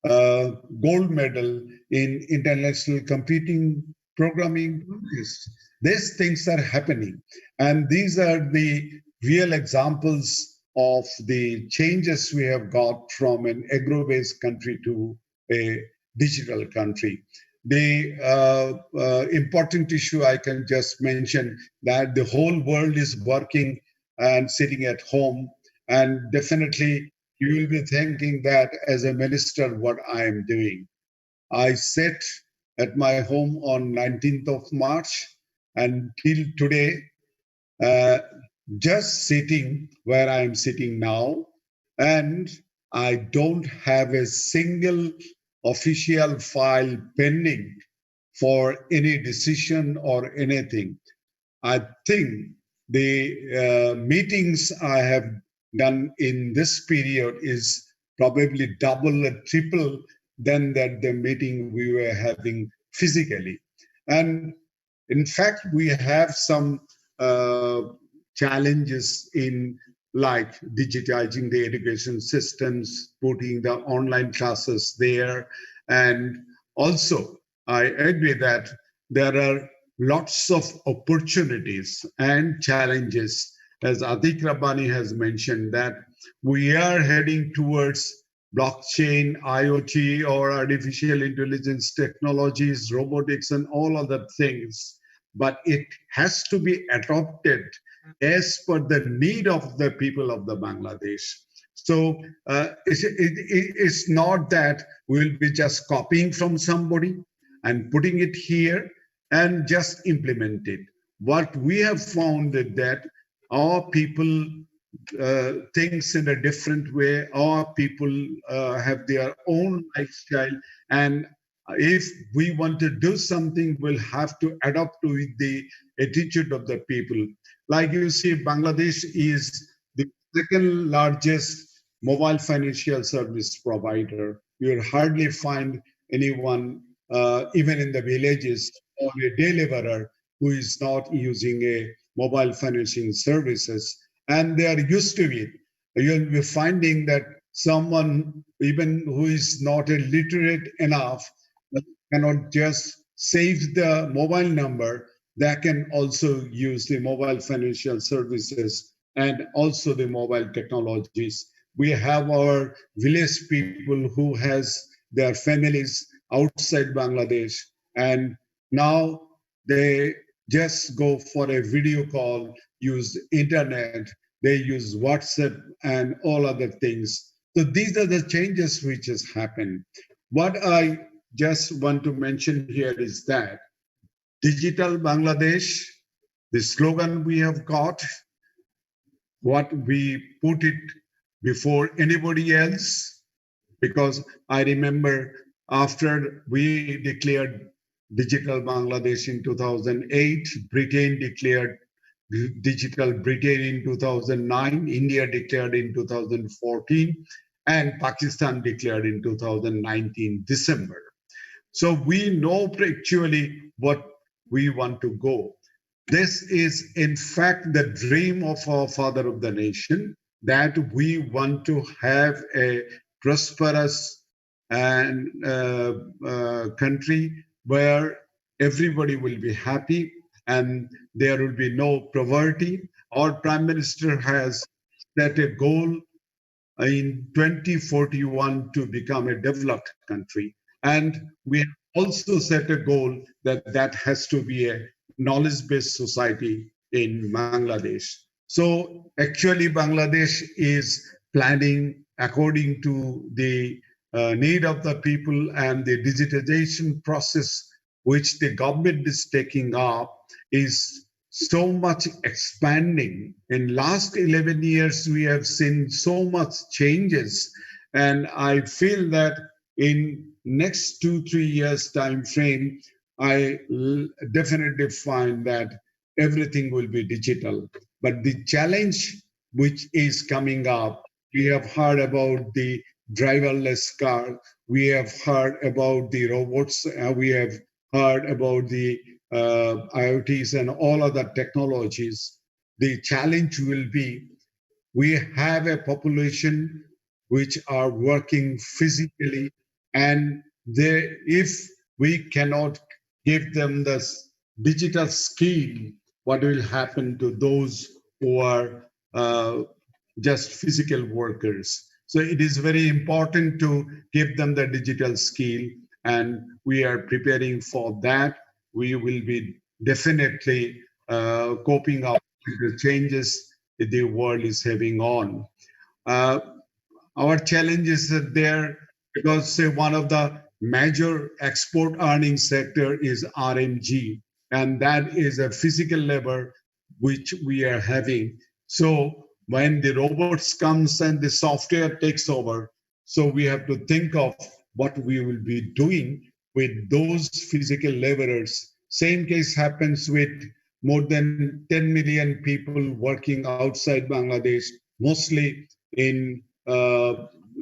a gold medal in international computing programming contests. These things are happening, and these are the real examples of the changes we have got from an agro-based country to a digital country. The important issue I can just mention that the whole world is working and sitting at home, and definitely you will be thinking that as a minister what I am doing. I sat at my home on 19th of March, and till today just sitting where I am sitting now, and I don't have a single official file pending for any decision or anything. I think the meetings I have done in this period is probably double or triple than that the meeting we were having physically. And in fact, we have some challenges in like digitizing the education systems, putting the online classes there. And also, I agree that there are lots of opportunities and challenges, as Atik Rabbani has mentioned, that we are heading towards blockchain, IoT, or artificial intelligence technologies, robotics, and all other things. But it has to be adopted as per the need of the people of the Bangladesh. So it's not that we'll be just copying from somebody and putting it here and just implement it. What we have found is that our people thinks in a different way. Our people have their own lifestyle, and if we want to do something, we'll have to adapt to the attitude of the people. Like you see, Bangladesh is the second largest mobile financial service provider. You'll hardly find anyone, even in the villages, or a day laborer who is not using a mobile financing services, and they are used to it. You'll be finding that someone, even who is not illiterate enough, cannot just save the mobile number, that can also use the mobile financial services and also the mobile technologies. We have our village people who has their families outside Bangladesh, and now they just go for a video call, use internet, they use WhatsApp and all other things. So these are the changes which has happened. What I just want to mention here is that Digital Bangladesh, the slogan we have got, what we put it before anybody else, because I remember after we declared Digital Bangladesh in 2008, Britain declared Digital Britain in 2009, India declared in 2014, and Pakistan declared in 2019, December. So we know actually what we want to go. This is in fact the dream of our father of the nation, that we want to have a prosperous and country where everybody will be happy and there will be no poverty. Our Prime Minister has set a goal in 2041 to become a developed country. And we have also set a goal that that has to be a knowledge-based society in Bangladesh. So actually Bangladesh is planning according to the need of the people, and the digitization process which the government is taking up is so much expanding. In last 11 years, we have seen so much changes. And I feel that in next 2-3 years time frame, I definitely find that everything will be digital. But the challenge which is coming up, we have heard about the driverless car, we have heard about the robots, we have heard about the IoTs and all other technologies. The challenge will be, we have a population which are working physically, and if we cannot give them the digital skill, what will happen to those who are just physical workers? So it is very important to give them the digital skill, and we are preparing for that. We will be definitely coping up with the changes that the world is having on. Our challenge is that there, because say one of the major export earning sector is RMG, and that is a physical labor which we are having. So when the robots comes and the software takes over, so we have to think of what we will be doing with those physical laborers. Same case happens with more than 10 million people working outside Bangladesh, mostly in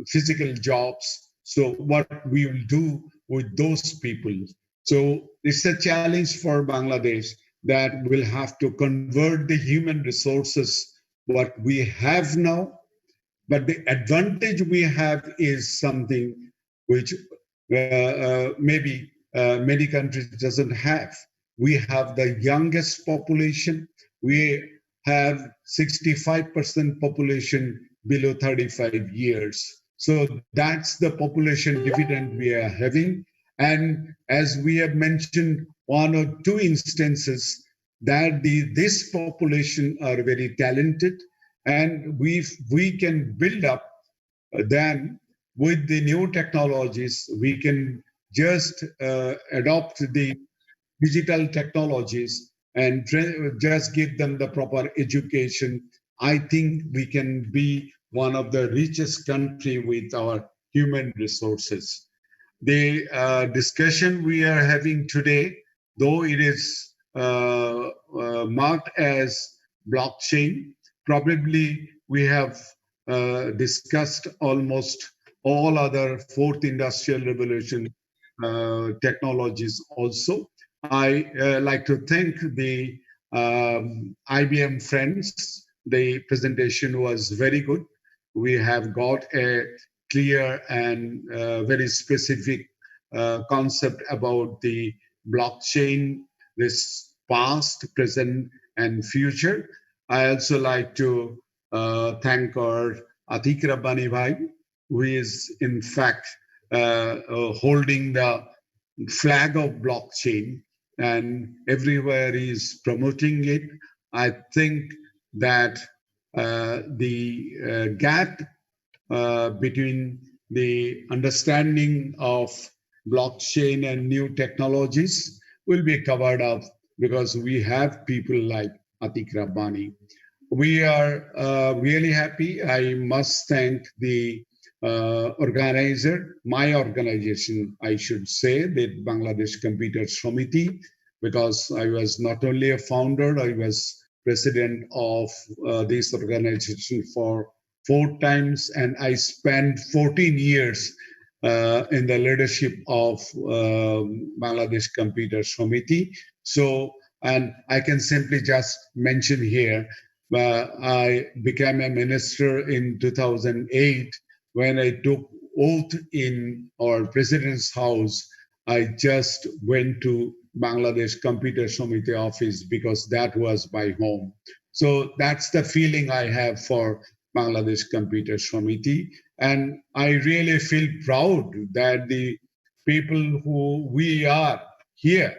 physical jobs. So what we will do with those people. So it's a challenge for Bangladesh that will have to convert the human resources what we have now. But the advantage we have is something which maybe many countries doesn't have. We have the youngest population. We have 65% population below 35 years. So that's the population dividend we are having. And as we have mentioned one or two instances, that this population are very talented, and we can build up them with the new technologies. We can just adopt the digital technologies and just give them the proper education. I think we can be one of the richest country with our human resources. The discussion we are having today, though it is marked as blockchain, probably we have discussed almost all other fourth industrial revolution technologies also. I like to thank the IBM friends. The presentation was very good. We have got a clear and very specific concept about the blockchain, this past, present, and future. I also like to thank our Atik Rabbani Bhai, who is in fact holding the flag of blockchain and everywhere is promoting it. I think that the gap between the understanding of blockchain and new technologies will be covered up because we have people like Atik Rabbani. We are really happy. I must thank the organizer, my organization, I should say, the Bangladesh Computer Samity, because I was not only a founder, I was president of this organization for 4 times, and I spent 14 years in the leadership of Bangladesh Computer Samity. So, and I can simply just mention here, I became a minister in 2008. When I took oath in our president's house, I just went to Bangladesh Computer Samity office because that was my home. So that's the feeling I have for Bangladesh Computer Samity. And I really feel proud that the people who we are here,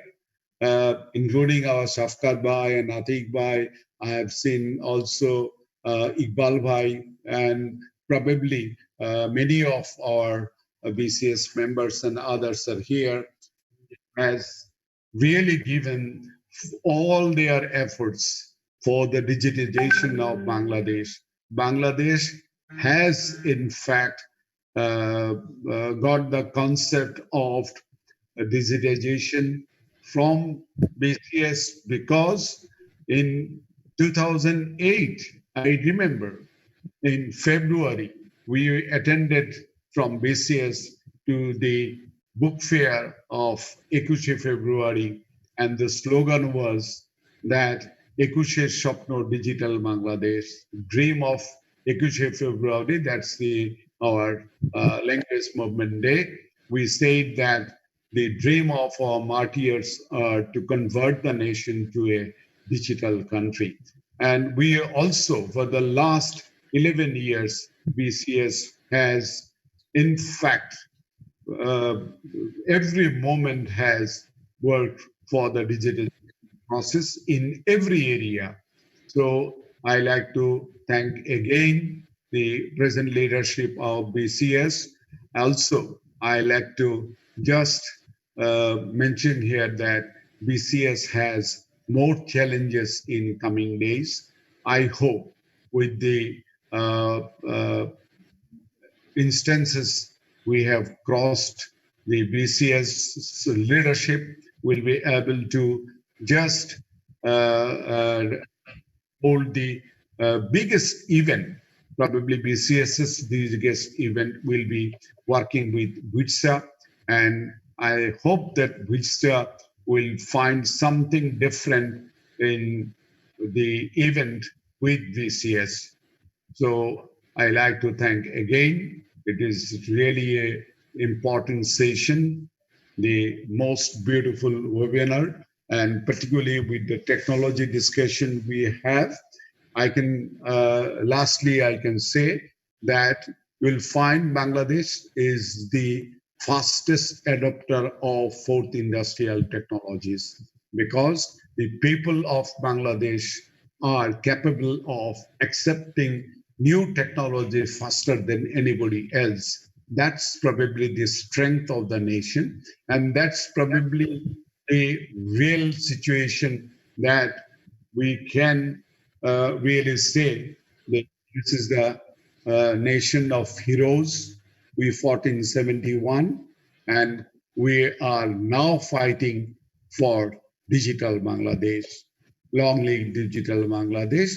including our Shafkat Bhai and Atik Bhai, I have seen also Iqbal Bhai, and probably many of our BCS members and others are here, has really given all their efforts for the digitization of Bangladesh. Bangladesh has, in fact, got the concept of digitization from BCS because in 2008, I remember in February, we attended from BCS to the book fair of 21 February, and the slogan was that 21 Shopno Digital Bangladesh, dream of 21 February, that's our language movement day. We said that the dream of our martyrs to convert the nation to a digital country. And we also, for the last 11 years, BCS has, in fact, every moment has worked for the digital process in every area. So I like to thank again the present leadership of BCS. Also, I like to just mention here that BCS has more challenges in coming days. I hope with the instances we have crossed, the BCS leadership will be able to just hold the biggest event. Probably BCS's biggest event will be working with WITSA, and I hope that WITSA will find something different in the event with BCS. So I like to thank again. It is really an important session, the most beautiful webinar, and particularly with the technology discussion we have. I can, lastly, I can say that you'll find Bangladesh is the fastest adopter of fourth industrial technologies, because the people of Bangladesh are capable of accepting new technology faster than anybody else. That's probably the strength of the nation, and that's probably a real situation that we can really say that this is the nation of heroes. We fought in 71, and we are now fighting for digital Bangladesh. Long live digital Bangladesh.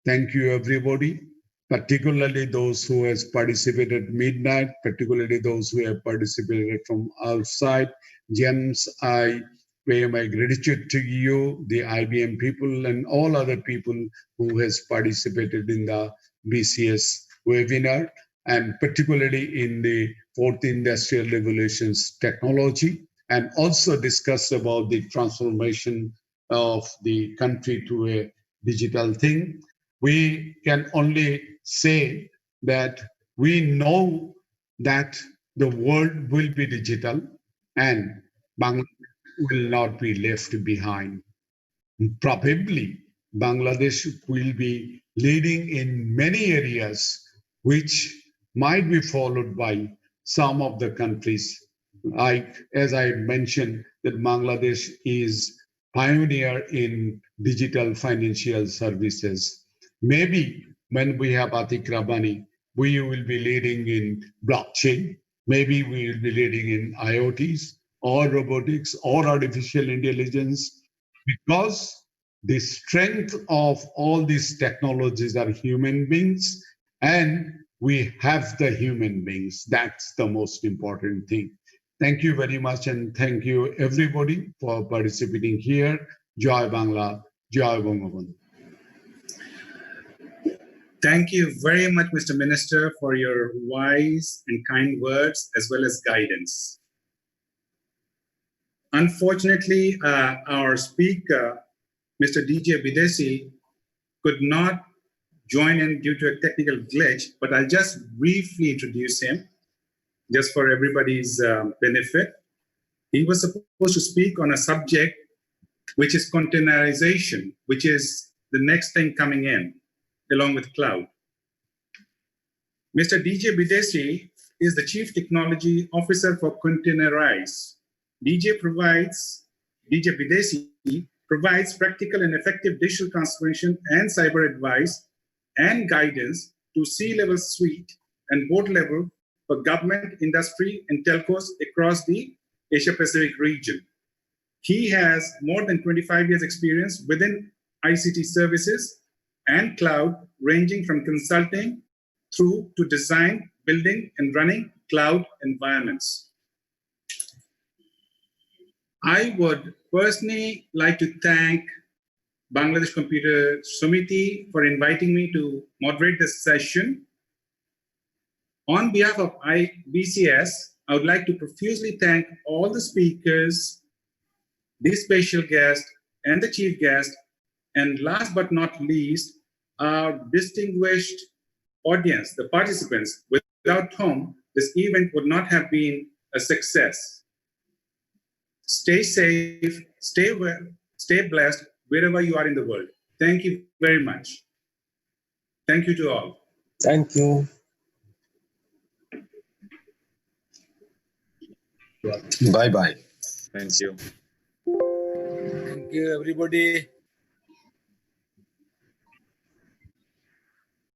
Thank you, everybody, particularly those who has participated midnight, particularly those who have participated from outside. James, I pay my gratitude to you, the IBM people, and all other people who has participated in the BCS webinar, and particularly in the fourth industrial revolution's technology, and also discuss about the transformation of the country to a digital thing. We can only say that we know that the world will be digital and Bangladesh will not be left behind. Probably Bangladesh will be leading in many areas which might be followed by some of the countries. Like, as I mentioned, that Bangladesh is pioneer in digital financial services. Maybe when we have Atik Rabani, we will be leading in blockchain. Maybe we will be leading in IoTs or robotics or artificial intelligence, because the strength of all these technologies are human beings, and we have the human beings. That's the most important thing. Thank you very much, and thank you everybody for participating here. Jai Bangla, Jai Bangabandhu. Thank you very much, Mr. Minister, for your wise and kind words as well as guidance. Unfortunately, our speaker, Mr. DJ Bidesi, could not join in due to a technical glitch, but I'll just briefly introduce him, just for everybody's benefit. He was supposed to speak on a subject which is containerization, which is the next thing coming in, along with cloud. Mr. DJ Bidesi is the Chief Technology Officer for Containerize. DJ Bidesi provides practical and effective digital transformation and cyber advice and guidance to C-level suite and board level for government, industry, and telcos across the Asia-Pacific region. He has more than 25 years experience within ICT services and cloud, ranging from consulting through to design, building, and running cloud environments. I would personally like to thank Bangladesh Computer Samity for inviting me to moderate this session. On behalf of BCS, I would like to profusely thank all the speakers, the special guest, and the chief guest, and last but not least, our distinguished audience, the participants, without whom this event would not have been a success. Stay safe, stay well, stay blessed wherever you are in the world. Thank you very much. Thank you to all. Thank you. Bye-bye. Thank you. Thank you, everybody.